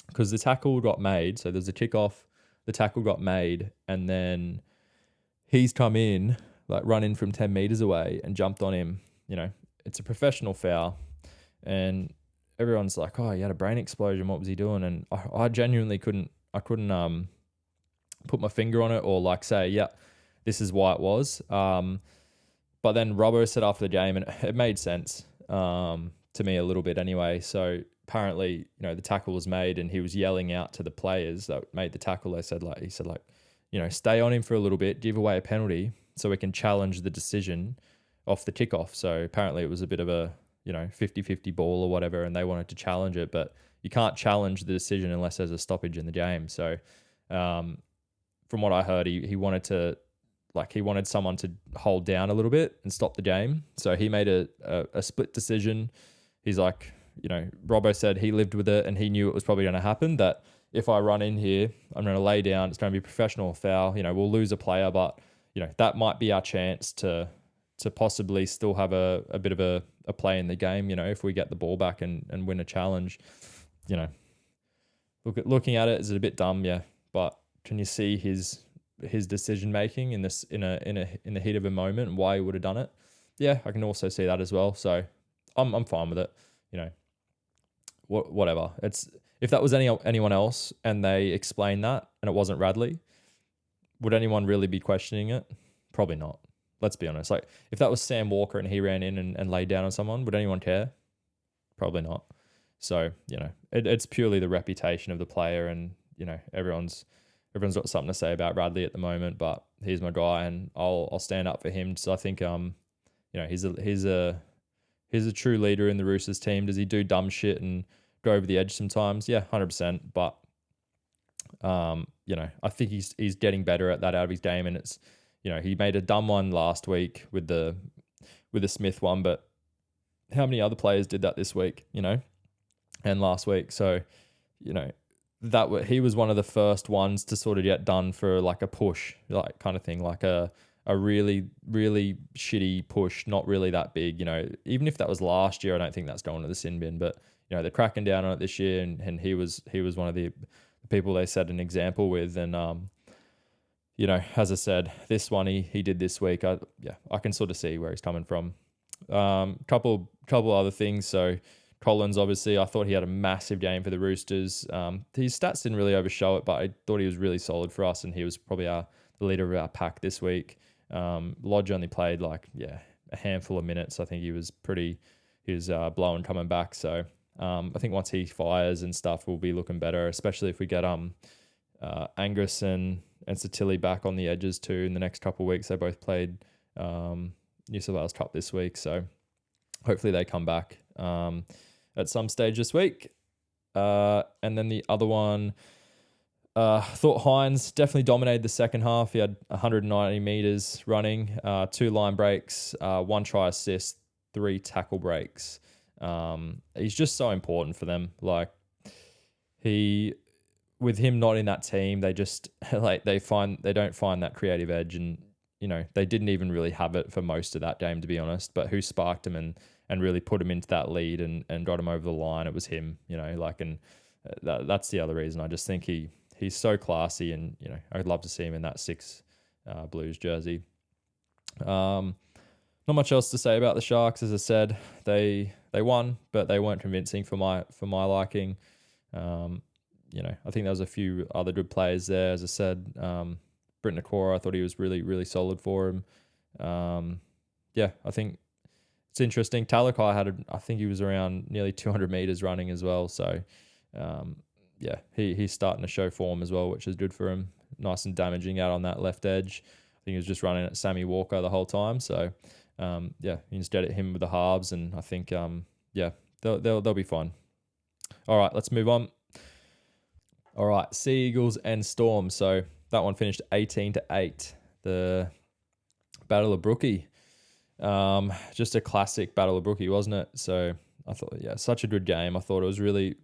because the tackle got made. So there's a kickoff, the tackle got made, and then he's come in, like run in from 10 meters away and jumped on him. It's a professional foul, and everyone's like, oh, he had a brain explosion. What was he doing? And I genuinely couldn't put my finger on it or like say, yeah, this is why it was. But then Robbo said after the game, and it made sense to me a little bit anyway. So apparently, the tackle was made, and he was yelling out to the players that made the tackle. He said, stay on him for a little bit, give away a penalty so we can challenge the decision off the kickoff. So apparently it was a bit of a, 50-50 ball or whatever, and they wanted to challenge it, but you can't challenge the decision unless there's a stoppage in the game. So from what I heard, he wanted someone to hold down a little bit and stop the game. So he made a split decision. He's like, Robbo said he lived with it, and he knew it was probably going to happen, that if I run in here, I'm going to lay down, it's going to be a professional foul. We'll lose a player, but that might be our chance to possibly still have a bit of a play in the game, if we get the ball back and win a challenge. Looking at it, is it a bit dumb? Yeah. But can you see his decision making in the heat of a moment and why he would have done it? Yeah, I can also see that as well. So I'm fine with it. Whatever. If that was anyone else and they explained that and it wasn't Radley, would anyone really be questioning it? Probably not. Let's be honest. Like, if that was Sam Walker and he ran in and laid down on someone, would anyone care? Probably not. So, it's purely the reputation of the player, and, everyone's got something to say about Radley at the moment, but he's my guy and I'll stand up for him. So I think, he's a true leader in the Roosters team. Does he do dumb shit and go over the edge sometimes? Yeah, 100%. But, I think he's getting better at that out of his game, and it's, he made a dumb one last week with the Smith one, but how many other players did that this week, and last week? So, he was one of the first ones to sort of get done for like a push, like kind of thing, like a really, really shitty push, not really that big, even if that was last year, I don't think that's going to the sin bin, but, they're cracking down on it this year, and he was one of the people they set an example with, and, as I said, this one he did this week. I can sort of see where he's coming from. Couple other things. So Collins, obviously, I thought he had a massive game for the Roosters. His stats didn't really overshow it, but I thought he was really solid for us, and he was probably the leader of our pack this week. Lodge only played a handful of minutes. I think he was blowing coming back. So I think once he fires and stuff, we'll be looking better, especially if we get Angus and Satili back on the edges too in the next couple of weeks. They both played New South Wales Cup this week, so hopefully they come back at some stage this week. And then the other one, thought Hines definitely dominated the second half. He had 190 meters running, 2 line breaks, 1 try assist, 3 tackle breaks. He's just so important for them. Like, with him not in that team, they just they don't find that creative edge, and they didn't even really have it for most of that game, to be honest. But who sparked him and really put him into that lead and got him over the line? It was him, and that's the other reason. I just think he's so classy, and I'd love to see him in that 6 Blues jersey. Not much else to say about the Sharks. As I said, they won, but they weren't convincing for my liking. I think there was a few other good players there. As I said, Britton Nakora, I thought he was really, really solid for him. I think it's interesting. Talakai I think he was around nearly 200 meters running as well. So, he's starting to show form as well, which is good for him. Nice and damaging out on that left edge. I think he was just running at Sammy Walker the whole time. So, instead at him with the halves, and I think, they'll be fine. All right, let's move on. All right, Sea Eagles and Storm. So that one finished 18-8. The Battle of Brookie. Just a classic Battle of Brookie, wasn't it? So I thought, such a good game. I thought it was really,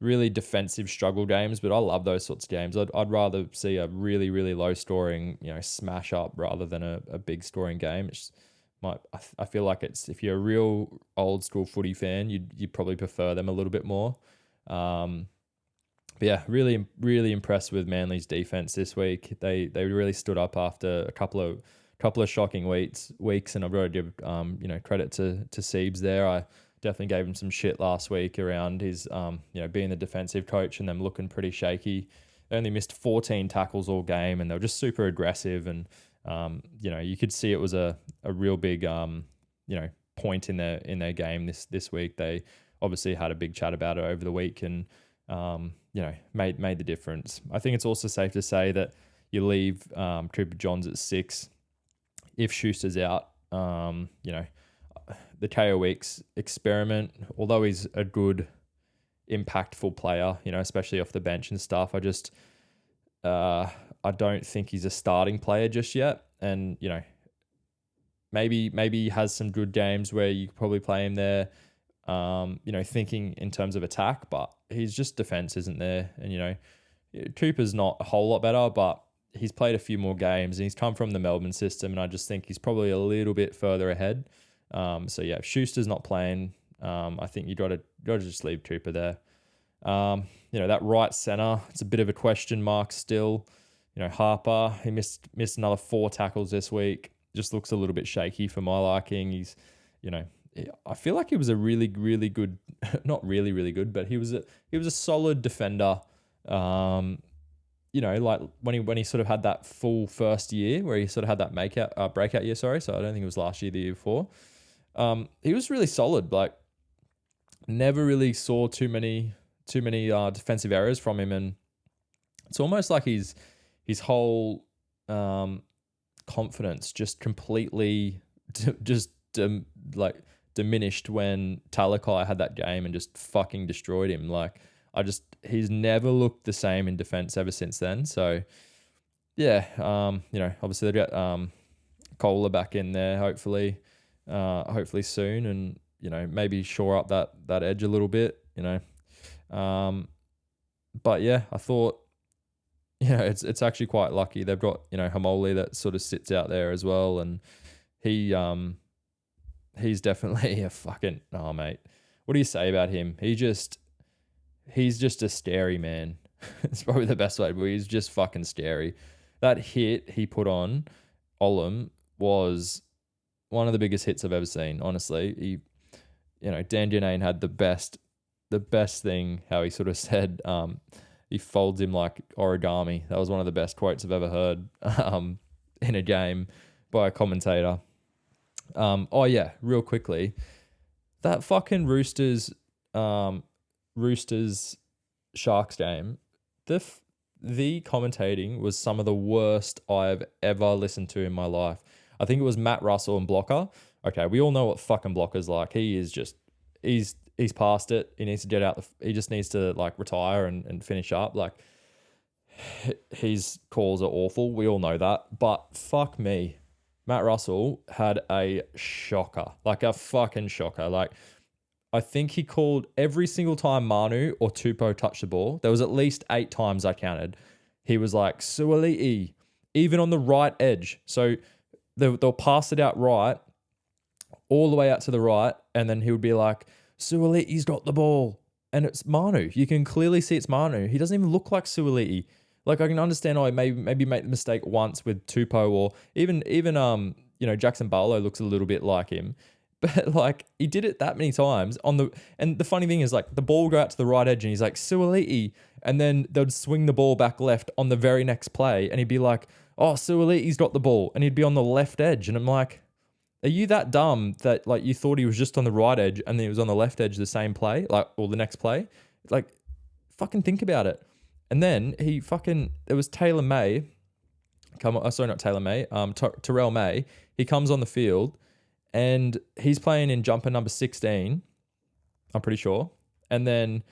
really defensive struggle games, but I love those sorts of games. I'd rather see a really, really low scoring, smash up rather than a big scoring game. I feel like if you're a real old school footy fan, you'd probably prefer them a little bit more. But yeah, really, really impressed with Manly's defense this week. They really stood up after a couple of shocking weeks, and I've got to give credit to Siebes there. I definitely gave him some shit last week around his being the defensive coach and them looking pretty shaky. They only missed 14 tackles all game, and they were just super aggressive, and you could see it was a real big point in their game this week. They obviously had a big chat about it over the week, and made the difference. I think it's also safe to say that you leave Cooper Johns at 6 if Schuster's out. The KO Weeks experiment, although he's a good, impactful player, especially off the bench and stuff, I don't think he's a starting player just yet. And, maybe he has some good games where you could probably play him there, thinking in terms of attack, but he's just defense isn't there. And, Cooper's not a whole lot better, but he's played a few more games and he's come from the Melbourne system, and I just think he's probably a little bit further ahead. So yeah, if Schuster's not playing, I think you got to just leave Cooper there. That right center, it's a bit of a question mark still. Harper, he missed another 4 tackles this week. Just looks a little bit shaky for my liking. He's, I feel like he was a really, really good, not really, really good, but he was a solid defender. Like when he sort of had that full first year where he sort of had that breakout year. Sorry, so I don't think it was last year, the year before. He was really solid. Like, never really saw too many defensive errors from him, and it's almost like his whole confidence just completely diminished when Talakai had that game and just fucking destroyed him. Like, he's never looked the same in defense ever since then. So yeah, obviously they've got Kohler back in there, hopefully soon, and maybe shore up that edge a little bit, but yeah, I thought, it's actually quite lucky. They've got, Hamoli that sort of sits out there as well, and he's definitely a fucking, oh mate, what do you say about him? He's just a scary man. It's probably the best way, but he's just fucking scary. That hit he put on Olam was one of the biggest hits I've ever seen, honestly. Dan Janane had the best thing, how he sort of said, he folds him like origami. That was one of the best quotes I've ever heard in a game by a commentator. Oh yeah, real quickly, that fucking Roosters Sharks game, the commentating was some of the worst I've ever listened to in my life. I think it was Matt Russell and Blocker. Okay, we all know what fucking Blocker's like. He's past it. He needs to get out. He just needs to retire and finish up. Like, his calls are awful. We all know that. But fuck me, Matt Russell had a shocker, like a fucking shocker. Like, I think he called every single time Manu or Tupou touched the ball. There was at least 8 times I counted. He was like, Suali'i, even on the right edge. So they'll pass it out right, all the way out to the right, and then he would be like, Suali'i's got the ball. And it's Manu. You can clearly see it's Manu. He doesn't even look like Suali'i. Like, I can understand, maybe make the mistake once with Tupou, or even Jackson Barlow looks a little bit like him. But he did it that many times and the funny thing is, the ball would go out to the right edge and he's like, Suali'i, and then they'd swing the ball back left on the very next play and he'd be like, oh, Suali'i's got the ball, and he'd be on the left edge. And I'm like, are you that dumb that you thought he was just on the right edge and then he was on the left edge the same play, or the next play? Fucking think about it. And then it was Taylor May. Not Taylor May. Terrell May. He comes on the field and he's playing in jumper number 16, I'm pretty sure. And then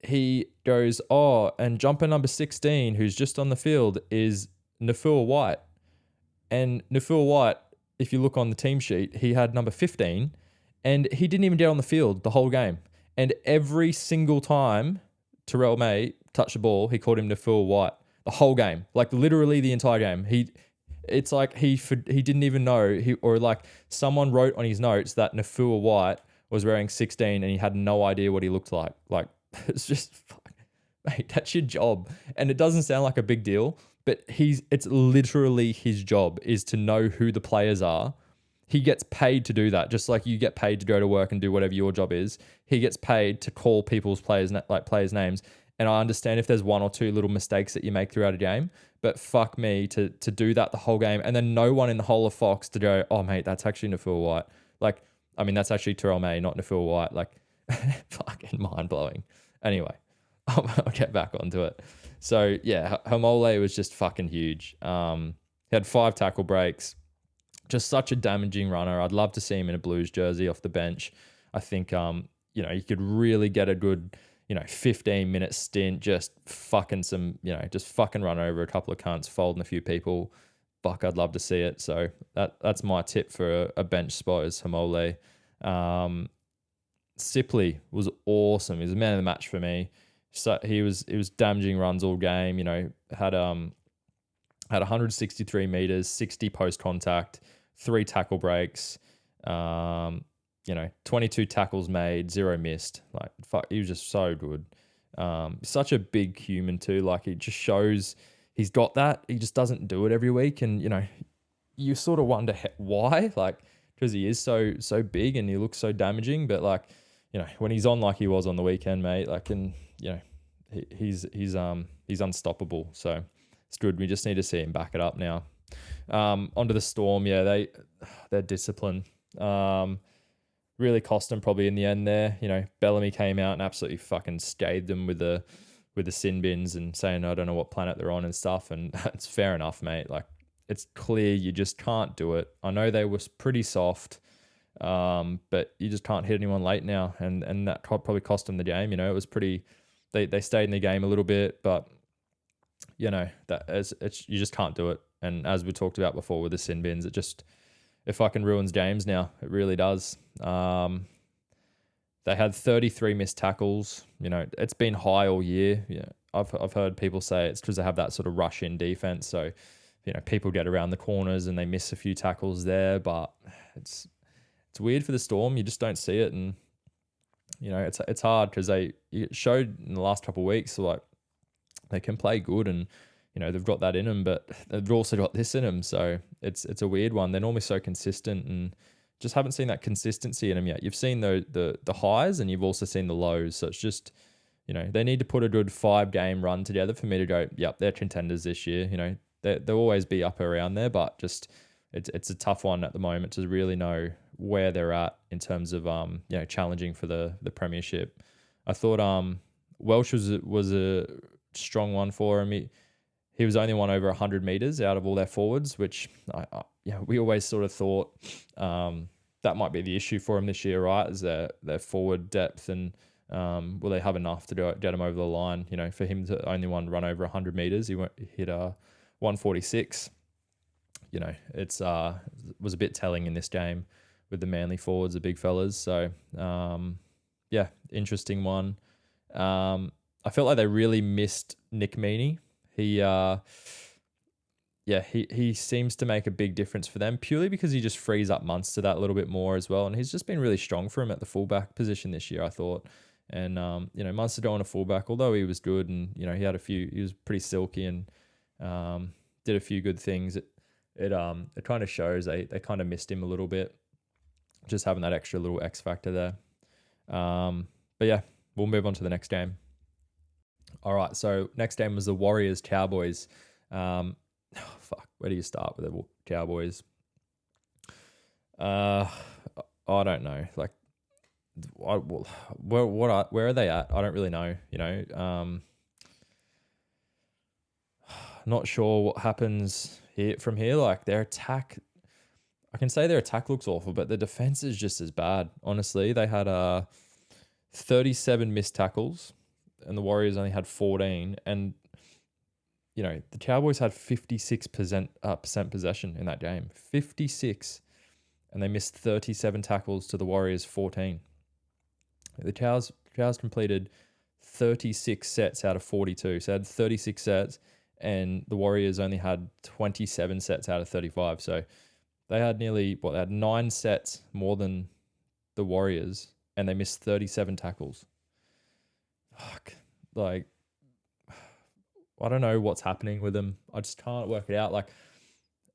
he goes, oh, and jumper number 16, who's just on the field, is Nafua White. And Nafua White, if you look on the team sheet, he had number 15, and he didn't even get on the field the whole game. And every single time Terrell May touched the ball, he called him Nafua White the whole game, literally the entire game. It's like he didn't even know, someone wrote on his notes that Nafua White was wearing 16 and he had no idea what he looked like. It's just, mate, that's your job. And it doesn't sound like a big deal, but it's literally his job is to know who the players are. He gets paid to do that, just like you get paid to go to work and do whatever your job is. He gets paid to call people's players names. And I understand if there's 1 or 2 little mistakes that you make throughout a game, but fuck me to do that the whole game, and then no one in the whole of Fox to go, oh mate, that's actually Nafua White. That's actually Terrell May, not Nafua White. Fucking mind blowing. Anyway, I'll get back onto it. So yeah, Hamole was just fucking huge. He had 5 tackle breaks, just such a damaging runner. I'd love to see him in a Blues jersey off the bench. I think you could really get a good 15-minute stint, just fucking run over a couple of cunts, folding a few people. Fuck, I'd love to see it. So that's my tip for a bench spot is Hamole. Sipley was awesome. He was the man of the match for me. So he was damaging runs all game. Had had 163 meters, 60 post contact, 3 tackle breaks, 22 tackles made, 0 missed. Like, fuck, he was just so good. Such a big human too. Like, it just shows he's got that. He just doesn't do it every week. And, you sort of wonder why, like, because he is so big and he looks so damaging. But, like, when he's on like he was on the weekend, mate, like, and, he's unstoppable. So it's good. We just need to see him back it up now. Onto the Storm. Yeah, their discipline really cost them probably in the end there. Bellamy came out and absolutely fucking scathed them with the sin bins and saying, I don't know what planet they're on and stuff. And it's fair enough, mate. Like, it's clear you just can't do it. I know they were pretty soft, but you just can't hit anyone late now. And that probably cost them the game. It was pretty, they stayed in the game a little bit, but you just can't do it. And as we talked about before with the sin bins, it fucking ruins games now. It really does. They had 33 missed tackles. It's been high all year. I've heard people say it's because they have that sort of rush in defense. So, people get around the corners and they miss a few tackles there. But it's weird for the Storm. You just don't see it, and it's hard because it showed in the last couple of weeks. So, like, they can play good and. They've got that in them, but they've also got this in them. So it's a weird one. They're normally so consistent and just haven't seen that consistency in them yet. You've seen the highs and you've also seen the lows. So it's just, they need to put a good 5-game run together for me to go, yep, they're contenders this year. They'll always be up around there, but just it's a tough one at the moment to really know where they're at in terms of challenging for the premiership. I thought Welsh was a strong one for him. He was only one over 100 meters out of all their forwards, which we always sort of thought that might be the issue for him this year, right? Is their forward depth and will they have enough to get him over the line? For him to only run over 100 meters, he hit 146. It's was a bit telling in this game with the Manly forwards, the big fellas. So interesting one. I felt like they really missed Nick Meaney. He seems to make a big difference for them purely because he just frees up Munster that little bit more as well. And he's just been really strong for him at the fullback position this year, I thought. And, Munster going to fullback, although he was good and, he was pretty silky and did a few good things. It kind of shows they kind of missed him a little bit, just having that extra little X factor there. But yeah, we'll move on to the next game. All right, so next game was the Warriors Cowboys. Where do you start with the Cowboys? I don't know. Like, where are they at? I don't really know. Not sure what happens from here. Like, their attack, I can say their attack looks awful, but the defense is just as bad. Honestly, they had 37 missed tackles. And the Warriors only had 14. And, the Cowboys had 56% possession in that game. 56. And they missed 37 tackles to the Warriors 14. The Cows completed 36 sets out of 42. So they had 36 sets. And the Warriors only had 27 sets out of 35. So they had they had 9 sets more than the Warriors. And they missed 37 tackles. Fuck, like, I don't know what's happening with them. I just can't work it out. Like,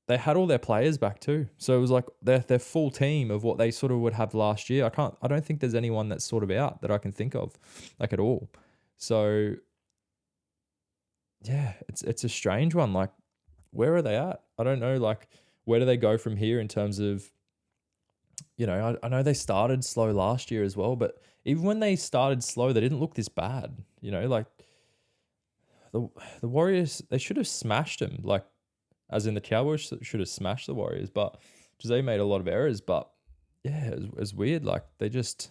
they had all their players back too. So it was like their full team of what they sort of would have last year. I don't think there's anyone that's sort of out that I can think of, like, at all. So yeah, it's a strange one. Like, where are they at? I don't know. Like, where do they go from here in terms of, I know they started slow last year as well, but even when they started slow, they didn't look this bad. Like the Warriors, they should have smashed them. Like, as in the Cowboys should have smashed the Warriors, but because they made a lot of errors. But yeah, it's weird. Like, they just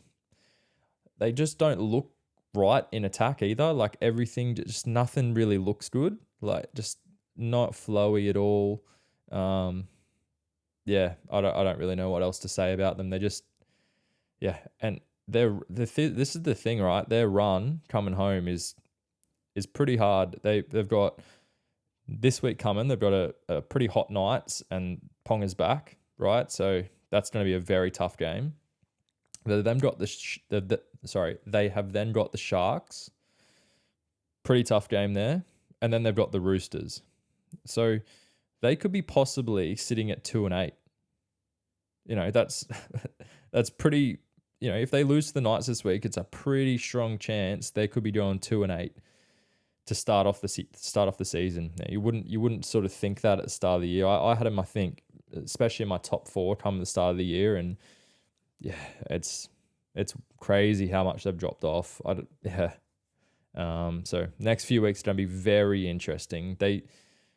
don't look right in attack either. Like, everything, just nothing really looks good. Like, just not flowy at all. Yeah, I don't really know what else to say about them. They just, and this is the thing, right? Their run coming home is pretty hard. They've got This week coming, they've got a pretty hot Knights and Ponga's back, right? So that's going to be a very tough game. They've then got they have then got the Sharks. Pretty tough game there. And then they've got the Roosters. So they could be possibly sitting at 2-8. That's that's pretty. If they lose to the Knights this week, it's a pretty strong chance they could be doing 2-8 to start off the season. You wouldn't sort of think that at the start of the year. I had them, I think, especially in my top 4 come the start of the year, and yeah, it's crazy how much they've dropped off. So next few weeks are going to be very interesting.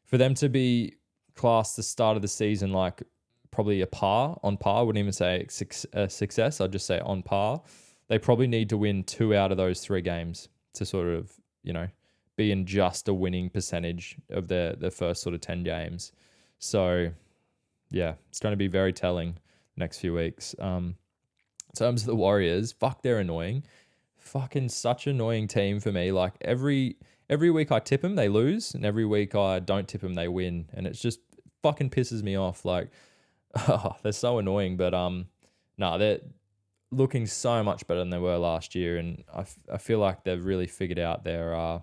For them to be classed the start of the season like probably on par. I wouldn't even say success. I'd just say on par. They probably need to win 2 out of those 3 games to sort of, be in just a winning percentage of their first sort of 10 games. So, yeah, it's going to be very telling next few weeks. In terms of the Warriors, they're annoying. Fucking such an annoying team for me. Like every week I tip them, they lose, and every week I don't tip them, they win, and it's just fucking pisses me off. Like, they're so annoying. But they're looking so much better than they were last year, and I feel like they've really figured out their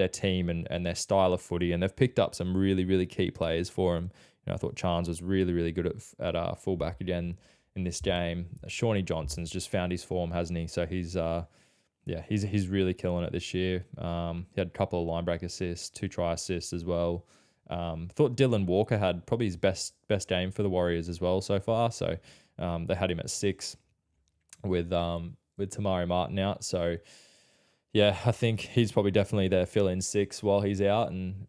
team and their style of footy, and they've picked up some really, really key players for them. I thought Chance was really, really good at fullback again in this game. Shawnee Johnson's just found his form, hasn't he? So he's really killing it this year. He had a couple of line break assists, 2 try assists as well. Thought Dylan Walker had probably his best game for the Warriors as well so far. So they had him at 6 with Tamari Martin out. So yeah, I think he's probably definitely their fill-in 6 while he's out. And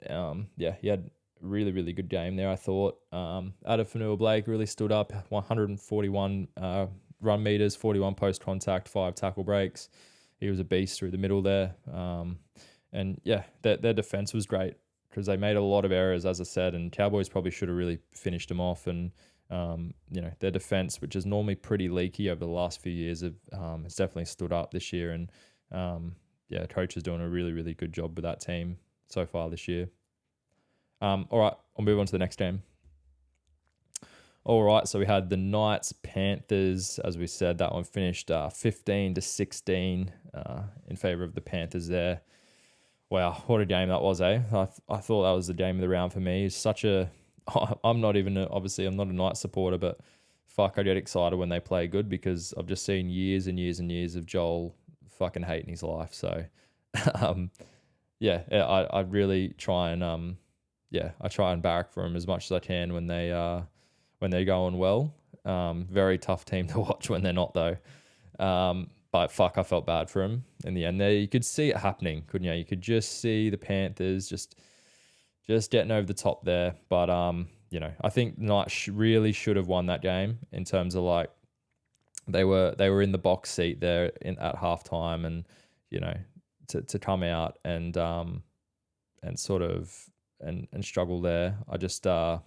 he had a really, really good game there, I thought. Adafenua Blake really stood up, 141 run meters, 41 post contact, 5 tackle breaks. He was a beast through the middle there. And yeah, their defense was great because they made a lot of errors, as I said, and Cowboys probably should have really finished them off. And their defense, which is normally pretty leaky over the last few years, has definitely stood up this year. And coach is doing a really, really good job with that team so far this year. All right, I'll move on to the next game. All right, so we had the Knights Panthers. As we said, that one finished 15-16 in favor of the Panthers there. Wow, what a game that was, eh? I thought that was the game of the round for me. It's I'm not a Knights supporter, but fuck, I get excited when they play good because I've just seen years and years and years of Joel fucking hating his life. So, I really try and I try and barrack for him as much as I can when they're going well. Very tough team to watch when they're not though. But fuck, I felt bad for him in the end there. You could see it happening, couldn't you? You could just see the Panthers just getting over the top there. But I think Knights really should have won that game in terms of like they were in the box seat there at halftime, and to come out and sort of and struggle there. I just I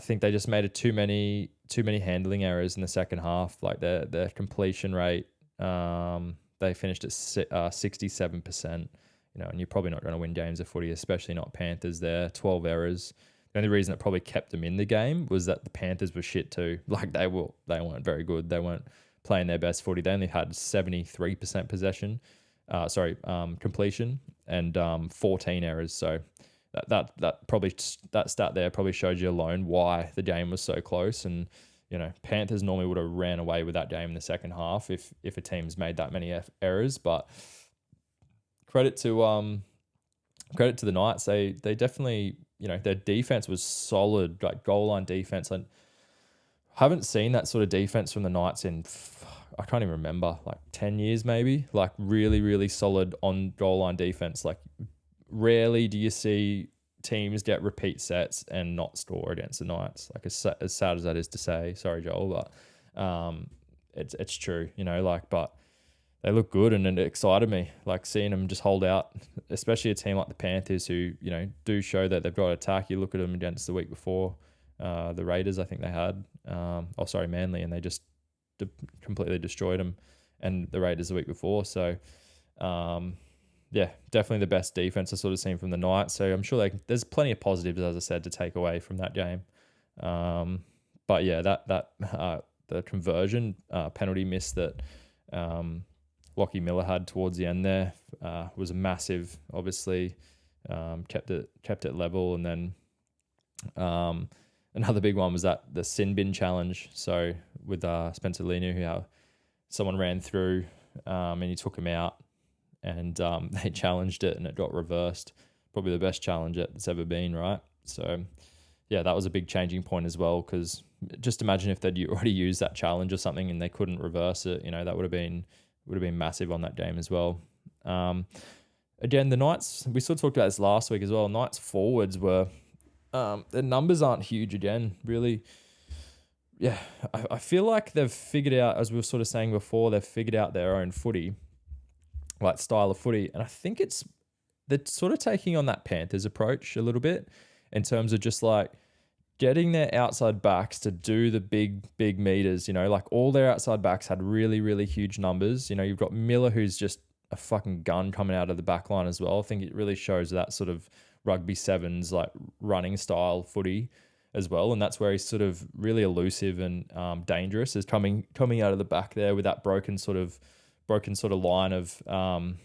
think they just made too many handling errors in the second half. Like their completion rate, they finished at 67%. And you're probably not going to win games of footy, especially not Panthers there. 12 errors. The only reason it probably kept them in the game was that the Panthers were shit too. Like they weren't very good. They weren't playing their best footy. They only had 73% possession, completion, and 14 errors. So that stat there probably shows you alone why the game was so close. And Panthers normally would have ran away with that game in the second half if a team's made that many errors. But credit to the Knights. They definitely, their defense was solid, like goal line defense. I haven't seen that sort of defense from the Knights in, I can't even remember, like 10 years maybe. Like really, really solid on goal line defense. Like rarely do you see teams get repeat sets and not score against the Knights. Like as sad as that is to say, sorry Joel, but it's true, but they look good, and it excited me, like seeing them just hold out, especially a team like the Panthers who, do show that they've got attack. You look at them against the week before, the Raiders, I think they had, Manly, and they just completely destroyed them, and the Raiders the week before. So, yeah, definitely the best defense I've sort of seen from the Knights. So I'm sure there's plenty of positives, as I said, to take away from that game. But yeah, the conversion penalty miss that Lockie Miller had towards the end there was a massive. Obviously, kept it level, and then another big one was the sin bin challenge. So with Spencer Leniu, how someone ran through and he took him out, and they challenged it and it got reversed. Probably the best challenge that's ever been, right? So yeah, that was a big changing point as well, because just imagine if they'd already used that challenge or something and they couldn't reverse it. That would have been massive on that game as well. Again, the Knights, we sort of talked about this last week as well. Knights forwards were, their numbers aren't huge again, really. Yeah, I feel like they've figured out, as we were sort of saying before, they've figured out their own footy, like style of footy. And I think they're sort of taking on that Panthers approach a little bit in terms of just like getting their outside backs to do the big meters, like all their outside backs had really, really huge numbers. You've got Miller, who's just a fucking gun coming out of the back line as well. I think it really shows that sort of rugby sevens, like running style footy as well. And that's where he's sort of really elusive and dangerous, is coming out of the back there with that broken sort of line of,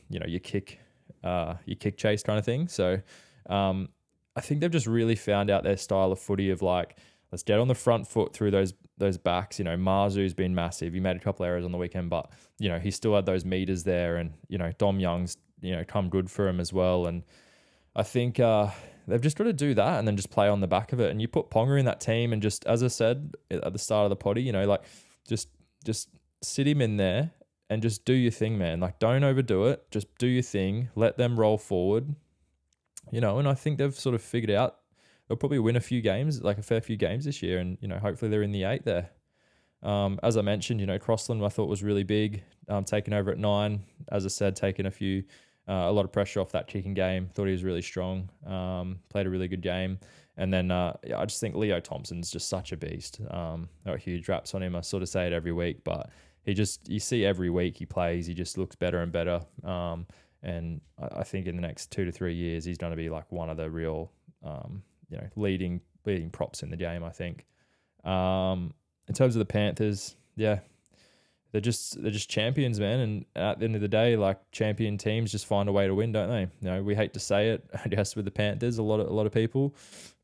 your kick chase kind of thing. So, I think they've just really found out their style of footy of like, let's get on the front foot through those backs. Marzu's been massive. He made a couple errors on the weekend, but he still had those meters there, and Dom Young's come good for him as well. And I think they've just got to do that and then just play on the back of it. And you put Ponga in that team, and just, as I said at the start of the potty, like just sit him in there and just do your thing, man. Like, don't overdo it. Just do your thing. Let them roll forward. And I think they've sort of figured out they'll probably win a few games, like a fair few games this year, and hopefully they're in the 8 there. As I mentioned, Crossland I thought was really big, taking over at 9. As I said, taking a lot of pressure off that kicking game. Thought he was really strong. Played a really good game, and then I just think Leo Thompson's just such a beast. Got huge raps on him. I sort of say it every week, but you see every week he plays, he just looks better and better. And I think in the next 2 to 3 years, he's going to be like one of the real, leading props in the game, I think. In terms of the Panthers, yeah, they're just champions, man. And at the end of the day, like, champion teams just find a way to win, don't they? We hate to say it, I guess, with the Panthers, a lot of people,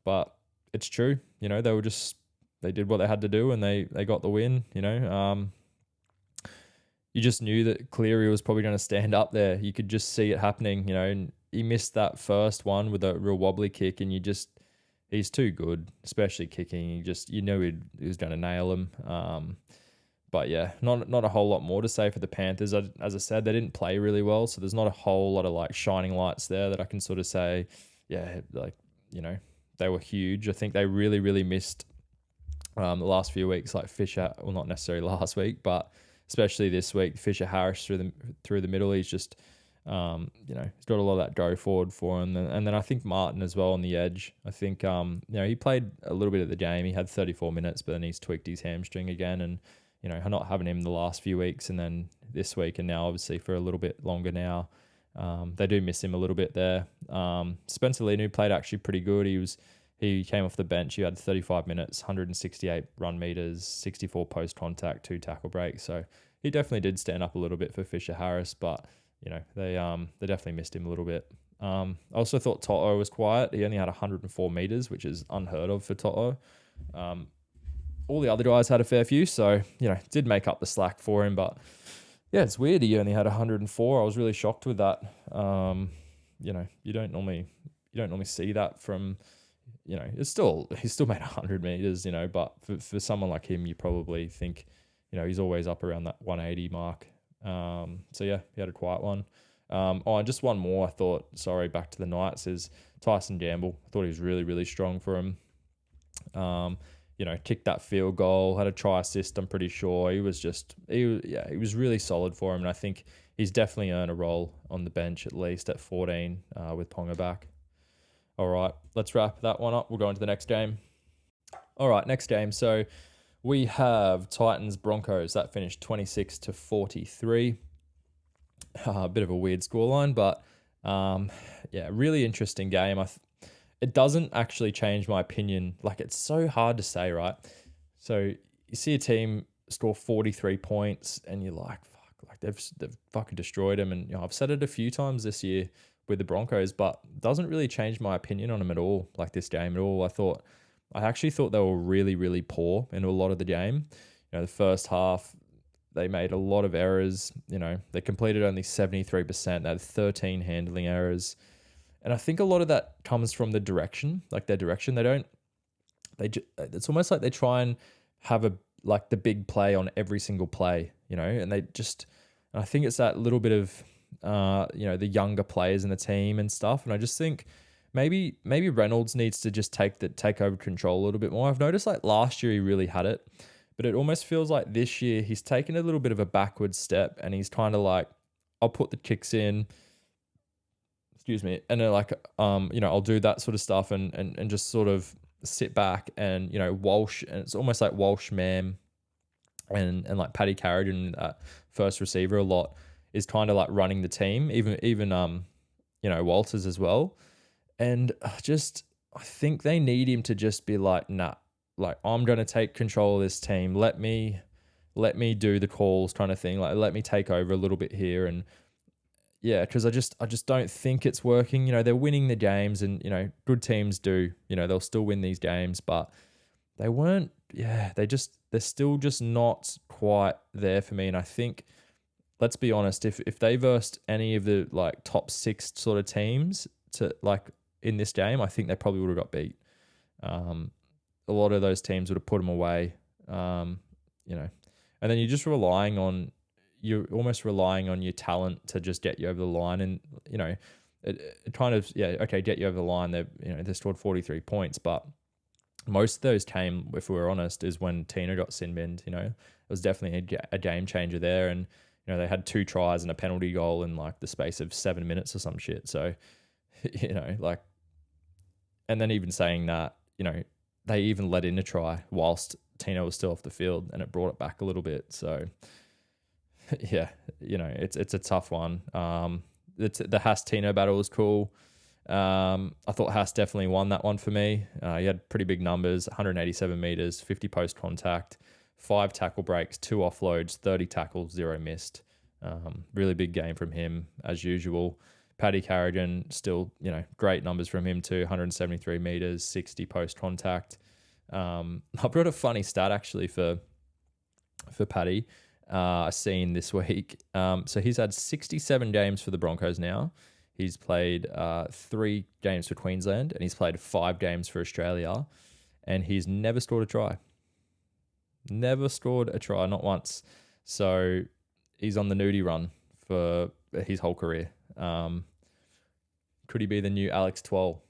but it's true. They did what they had to do, and they got the win. You just knew that Cleary was probably going to stand up there. You could just see it happening, and he missed that first one with a real wobbly kick, and he's too good, especially kicking. You knew he was going to nail him. But yeah, not a whole lot more to say for the Panthers. As I said, they didn't play really well, so there's not a whole lot of like shining lights there that I can sort of say, yeah, like, they were huge. I think they really, really missed the last few weeks, like Fisher. Well, not necessarily last week, but especially this week, Fisher Harris through the middle. He's just, he's got a lot of that go forward for him. And then I think Martin as well on the edge. I think, he played a little bit of the game. He had 34 minutes, but then he's tweaked his hamstring again. And, not having him the last few weeks, and then this week, and now obviously for a little bit longer now. They do miss him a little bit there. Spencer Leniu played actually pretty good. He came off the bench. He had 35 minutes, 168 run meters, 64 post contact, 2 tackle breaks. So he definitely did stand up a little bit for Fisher Harris, but they definitely missed him a little bit. I also thought Toto was quiet. He only had 104 meters, which is unheard of for Toto. All the other guys had a fair few, so did make up the slack for him. But yeah, it's weird he only had 104. I was really shocked with that. You don't normally see that from. He still made 100 meters, but for someone like him, you probably think, he's always up around that 180 mark. So yeah, he had a quiet one. And just one more, back to the Knights, is Tyson Gamble. I thought he was really, really strong for him. Kicked that field goal, had a try assist, I'm pretty sure. He was really solid for him. And I think he's definitely earned a role on the bench, at least at 14, with Ponga back. All right, let's wrap that one up. We'll go into the next game. All right, next game. So we have Titans Broncos. That finished 26-43. A bit of a weird scoreline, but Yeah, really interesting game. It doesn't actually change my opinion. Like, it's so hard to say, right? So you see a team score 43 points and you're like, fuck, like they've fucking destroyed them. And I've said it a few times this year with the Broncos, but it doesn't really change my opinion on them at all, like this game at all. I actually thought they were really, really poor in a lot of the game. The first half, they made a lot of errors. They completed only 73%. They had 13 handling errors. And I think a lot of that comes from the direction, like their direction. It's almost like they try and have the big play on every single play, and I think it's that little bit of, the younger players in the team and stuff. And I just think maybe Reynolds needs to just take over control a little bit more. I've noticed like last year he really had it, but it almost feels like this year he's taken a little bit of a backward step and he's kind of like, I'll put the kicks in, excuse me, and then like, I'll do that sort of stuff and just sort of sit back and, Walsh, and it's almost like Walsh, Mam, and like Paddy Carrigan, first receiver a lot, is kind of like running the team, even Walters as well. And I think they need him to just be like, nah, like I'm going to take control of this team. Let me do the calls kind of thing. Like, let me take over a little bit here. And yeah, because I just don't think it's working. They're winning the games and, good teams do, they'll still win these games, but they weren't, they're still just not quite there for me. And I think, let's be honest, if they versed any of the like top 6 sort of teams to like in this game, I think they probably would have got beat. A lot of those teams would have put them away, and then you're almost relying on your talent to just get you over the line. And, it kind of, get you over the line. They scored 43 points, but most of those came, if we were honest, is when Tina got sin binned. It was definitely a game changer there. And, they had 2 tries and a penalty goal in like the space of 7 minutes or some shit. So, like, and then even saying that, they even let in a try whilst Tina was still off the field and it brought it back a little bit. So, yeah, it's a tough one. The Haas-Tino battle was cool. I thought Haas definitely won that one for me. He had pretty big numbers, 187 meters, 50 post contact, 5 tackle breaks, 2 offloads, 30 tackles, 0 missed. Really big game from him as usual. Paddy Carrigan, still, great numbers from him too, 173 meters, 60 post contact. I brought a funny stat actually for Paddy. I seen this week. So he's had 67 games for the Broncos now. He's played 3 games for Queensland and he's played 5 games for Australia, and he's never scored a try. Never scored a try, not once. So he's on the nudie run for his whole career. Could he be the new Alex Twell?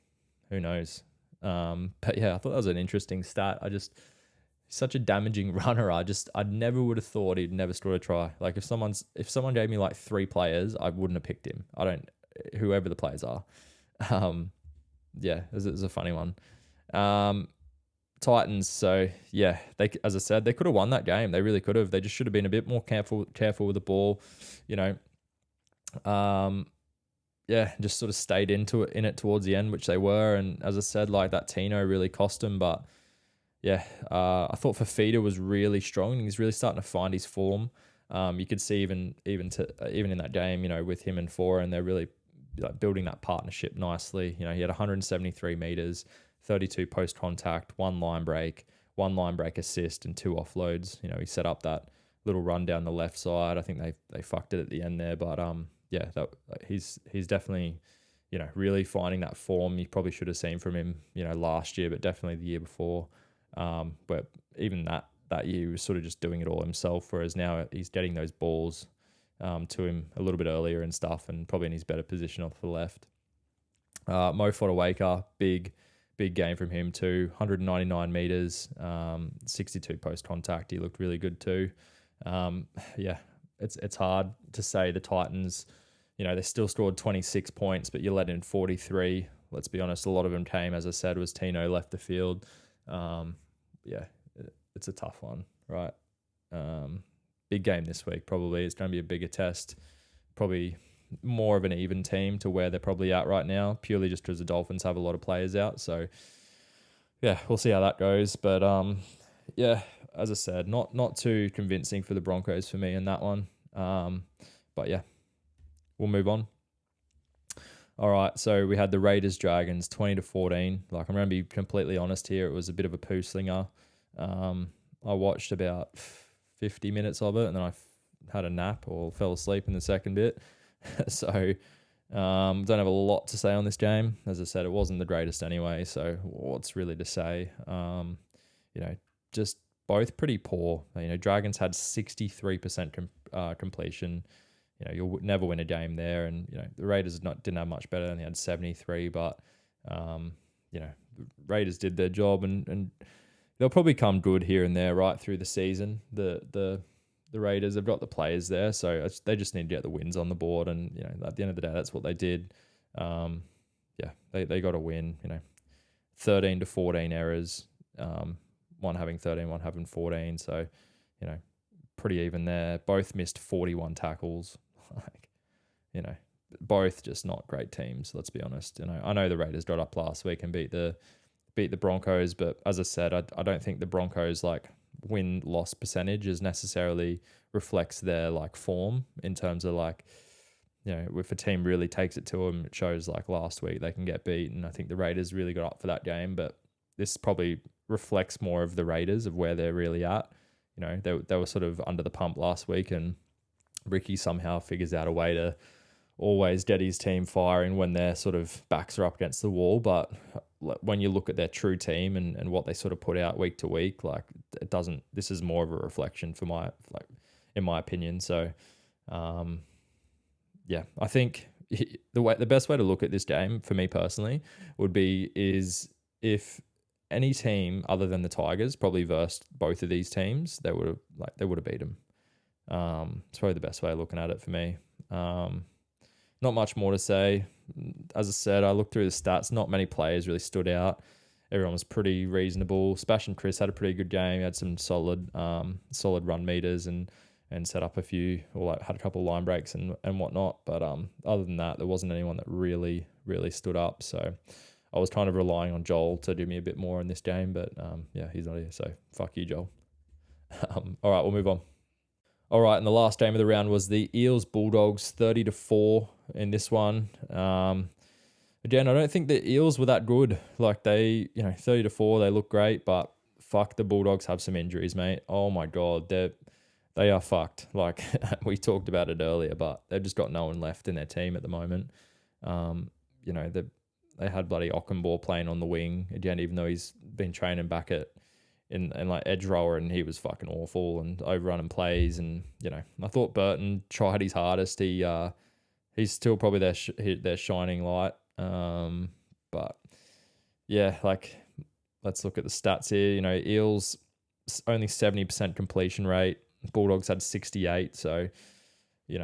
Who knows? But yeah, I thought that was an interesting stat. Such a damaging runner. I never would have thought he'd never scored a try. Like if someone gave me like 3 players, I wouldn't have picked him. Whoever the players are. Yeah, it was a funny one. Titans. So yeah, as I said, they could have won that game. They really could have. They just should have been a bit more careful with the ball. Yeah, just sort of stayed in it towards the end, which they were. And as I said, like that Tino really cost them. But yeah, I thought Fafita was really strong. He's really starting to find his form. You could see even in that game, with him and Four, and they're really like building that partnership nicely. He had 173 meters, 32 post contact, 1 line break assist, and 2 offloads. He set up that little run down the left side. I think they fucked it at the end there, but yeah, he's definitely, really finding that form you probably should have seen from him, last year, but definitely the year before. But even that year he was sort of just doing it all himself, whereas now he's getting those balls to him a little bit earlier and stuff, and probably in his better position off the left. Mo Fotuaika, big game from him too, 199 meters, 62 post contact. He looked really good too. Yeah, it's hard to say the Titans, they still scored 26 points, but you let in 43. Let's be honest, a lot of them came, as I said, was Tino left the field. Yeah, it's a tough one, right? Big game this week, probably. It's going to be a bigger test. Probably more of an even team to where they're probably at right now, purely just because the Dolphins have a lot of players out. So yeah, we'll see how that goes. But yeah, as I said, not too convincing for the Broncos for me in that one. But yeah, we'll move on. All right, so we had the Raiders Dragons 20-14. Like, I'm going to be completely honest here, it was a bit of a poo slinger. I watched about 50 minutes of it, and then I had a nap or fell asleep in the second bit. So don't have a lot to say on this game. As I said, it wasn't the greatest anyway, so what's really to say? Just both pretty poor. Dragons had 63% completion. You'll never win a game there, and the Raiders didn't have much better, and they had 73. But the Raiders did their job, and they'll probably come good here and there right through the season. The Raiders have got the players there, so they just need to get the wins on the board, and at the end of the day, that's what they did. They got a win. 13-14 errors, one having 13, one having 14. So pretty even there. Both missed 41 tackles. Both just not great teams. Let's be honest. I know the Raiders got up last week and beat the Broncos, but as I said, I don't think the Broncos win-loss percentage is necessarily reflects their form in terms of if a team really takes it to them, it shows last week they can get beat, and I think the Raiders really got up for that game, but this probably reflects more of the Raiders of where they're really at. They were sort of under the pump last week, and Ricky somehow figures out a way to always get his team firing when their sort of backs are up against the wall. But when you look at their true team and what they sort of put out week to week, it doesn't. This is more of a reflection in my opinion. So, I think the best way to look at this game for me personally is if any team other than the Tigers probably versed both of these teams, they would have beat them. It's probably the best way of looking at it for me. Not much more to say. As I said, I looked through the stats. Not many players really stood out. Everyone was pretty reasonable. Spash and Chris had a pretty good game. He had some solid run meters and set up a few, or had a couple of line breaks and whatnot. But other than that, there wasn't anyone that really, really stood up. So I was kind of relying on Joel to do me a bit more in this game. But he's not here. So fuck you, Joel. All right, we'll move on. All right, and the last game of the round was the Eels Bulldogs 30-4 in this one. Again, I don't think the Eels were that good. 30-4, they look great, but fuck, the Bulldogs have some injuries, mate. Oh my God, they are fucked. We talked about it earlier, but they've just got no one left in their team at the moment. They had bloody Ockenbaugh playing on the wing again, even though he's been training back in edge rower, and he was fucking awful and overrunning plays. And I thought Burton tried his hardest. He's still probably their shining light. But yeah, let's look at the stats here. Eels only 70% completion rate. Bulldogs had 68. So you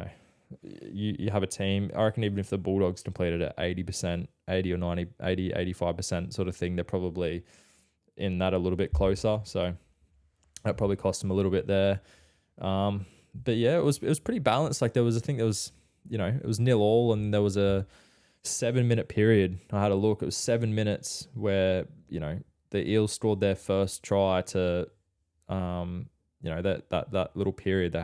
have a team. I reckon even if the Bulldogs completed at 80%, 80 or 90, 80, 85% sort of thing, they're probably in that a little bit closer, so that probably cost them a little bit there. But yeah, it was pretty balanced. It was 0-0, and there was a 7-minute period. I had a look. It was 7 minutes where the Eels scored their first try to that little period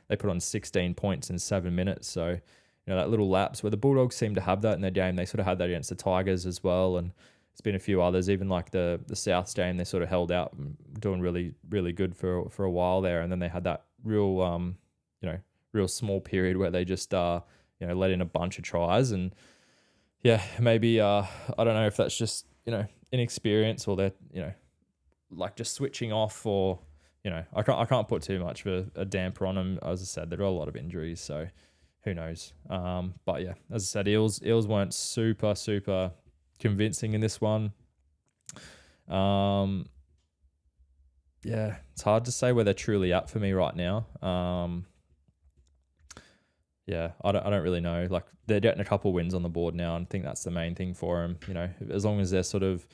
they put on 16 points in 7 minutes. So that little lapse where the Bulldogs seem to have that in their game. They sort of had that against the Tigers as well, and it's been a few others, even the Souths game, they sort of held out, doing really, really good for a while there. And then they had that real small period where they just, let in a bunch of tries. And yeah, maybe, I don't know if that's just, inexperience, or they're, just switching off, or, I can't put too much of a damper on them. As I said, there are a lot of injuries, so who knows? But yeah, as I said, Eels weren't super, super convincing in this one. Yeah, it's hard to say where they're truly at for me right now. Yeah, I don't really know. They're getting a couple wins on the board now, and I think that's the main thing for them. As long as they're sort of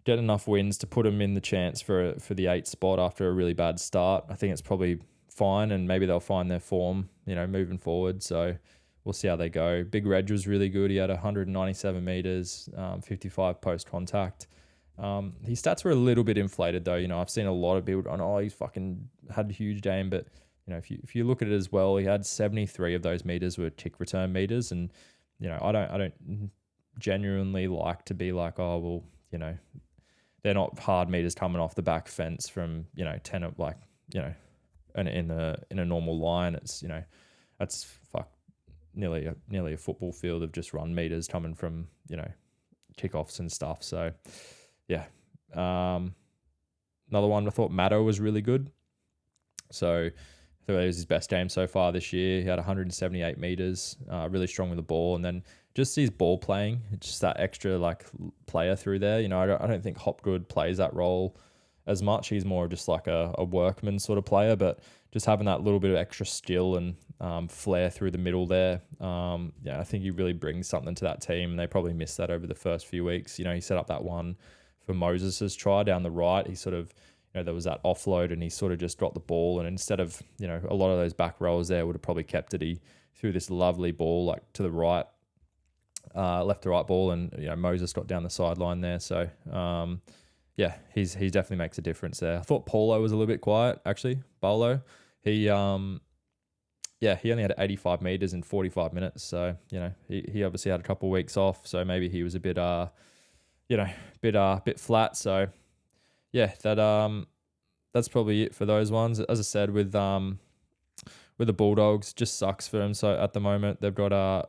getting enough wins to put them in the chance for the 8th spot after a really bad start, I think it's probably fine, and maybe they'll find their form, moving forward. So we'll see how they go. Big Reg was really good. He had 197 meters, 55 post contact. His stats were a little bit inflated though. I've seen a lot of people going, oh, he's fucking had a huge game, but if you look at it as well, he had 73 of those meters were kick return meters, and I don't genuinely like to be like, oh well, they're not hard meters coming off the back fence from 10 of and in a normal line. It's that's nearly a football field of just run meters coming from kickoffs and stuff. So yeah, another one I thought Matto was really good. So I thought it was his best game so far this year. He had 178 meters, really strong with the ball, and then just his ball playing, just that extra player through there. I don't think Hopgood plays that role as much. He's more just like a workman sort of player, but just having that little bit of extra skill and flair through the middle there, I think he really brings something to that team, and they probably missed that over the first few weeks. He set up that one for Moses' try down the right. He sort of, there was that offload and he sort of just dropped the ball, and instead of, a lot of those back rows there would have probably kept it, he threw this lovely ball to the right, left to right ball, and Moses got down the sideline there. So he definitely makes a difference there. I thought Paulo was a little bit quiet actually. Paulo, he only had 85 meters in 45 minutes. So he obviously had a couple of weeks off, so maybe he was a bit bit flat. So yeah, that's probably it for those ones. As I said, with the Bulldogs, just sucks for them. So at the moment they've got a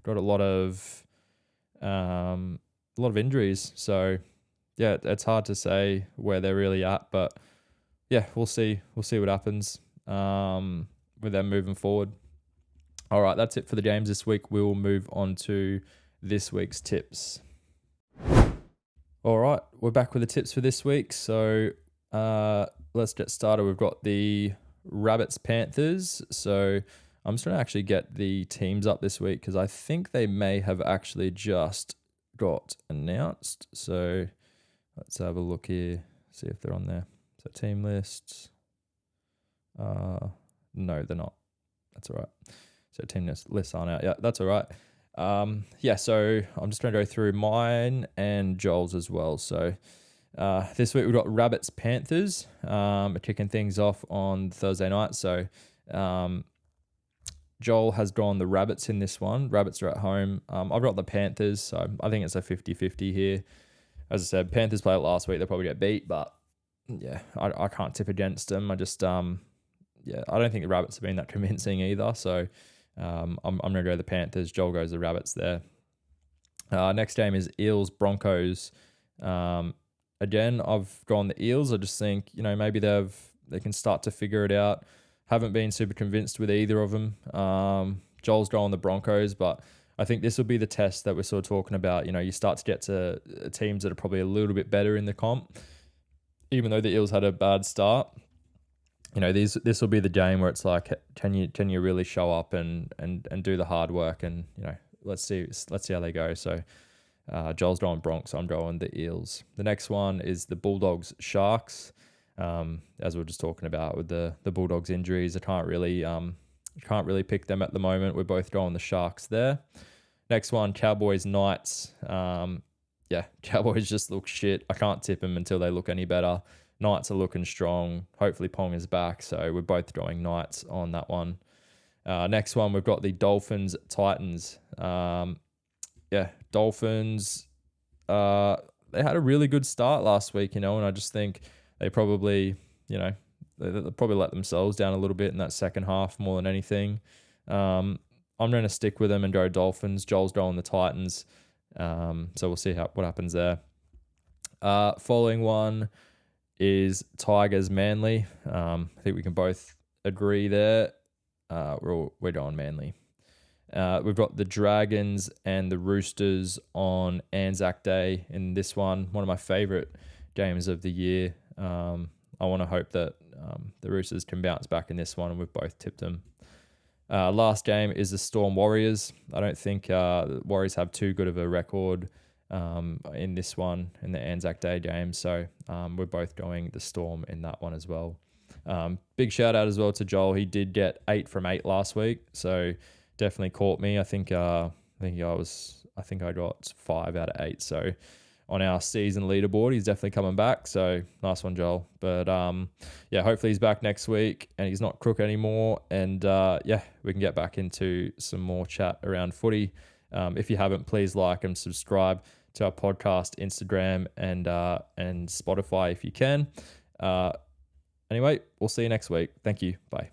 lot of injuries. So yeah, it's hard to say where they're really at, but yeah, we'll see what happens with them moving forward. All right, that's it for the games this week. We will move on to this week's tips. All right, we're back with the tips for this week. So let's get started. We've got the Rabbits Panthers. So I'm just going to actually get the teams up this week because I think they may have actually just got announced. So let's have a look here, see if they're on there. So team lists. No, they're not. That's all right. So team lists aren't out. Yeah, that's all right. So I'm just going to go through mine and Joel's as well. So this week we've got Rabbits Panthers, kicking things off on Thursday night. So Joel has gone the Rabbits in this one. Rabbits are at home. I've got the Panthers, so I think it's a 50-50 here. As I said, Panthers played last week. They'll probably get beat, but yeah, I can't tip against them. I just, I don't think the Rabbits have been that convincing either. So I'm going to go the Panthers. Joel goes the Rabbits there. Next game is Eels Broncos. Again, I've gone the Eels. I just think, maybe they can start to figure it out. Haven't been super convinced with either of them. Joel's going the Broncos, but I think this will be the test that we're sort of talking about. You start to get to teams that are probably a little bit better in the comp, even though the Eels had a bad start. This will be the game where it's like, can you really show up and do the hard work, and let's see how they go. So Joel's going Bronx, I'm going the Eels. The next one is the Bulldogs Sharks. As we were just talking about with the Bulldogs injuries, I can't really pick them at the moment. We're both going the Sharks there. Next one, Cowboys Knights. Cowboys just look shit. I can't tip them until they look any better. Knights are looking strong. Hopefully Pong is back, so we're both going Knights on that one. Next one, we've got the Dolphins Titans. Dolphins, they had a really good start last week, and I just think they probably, they probably let themselves down a little bit in that second half more than anything. I'm going to stick with them and go Dolphins. Joel's going the Titans. So we'll see what happens there. Following one is Tigers Manly. I think we can both agree there. We're going Manly. We've got the Dragons and the Roosters on Anzac Day in this one of my favourite games of the year. I want to hope that the Roosters can bounce back in this one, and we've both tipped them. Last game is the Storm Warriors. I don't think the Warriors have too good of a record in this one, in the Anzac Day game. So we're both going the Storm in that one as well. Big shout out as well to Joel. He did get 8 from 8 last week. So definitely caught me. I think I got 5 out of 8. So on our season leaderboard, he's definitely coming back. So nice one, Joel. But yeah, hopefully he's back next week and he's not crook anymore. And yeah, we can get back into some more chat around footy. If you haven't, please like and subscribe to our podcast, Instagram, and Spotify if you can. Anyway, we'll see you next week. Thank you. Bye.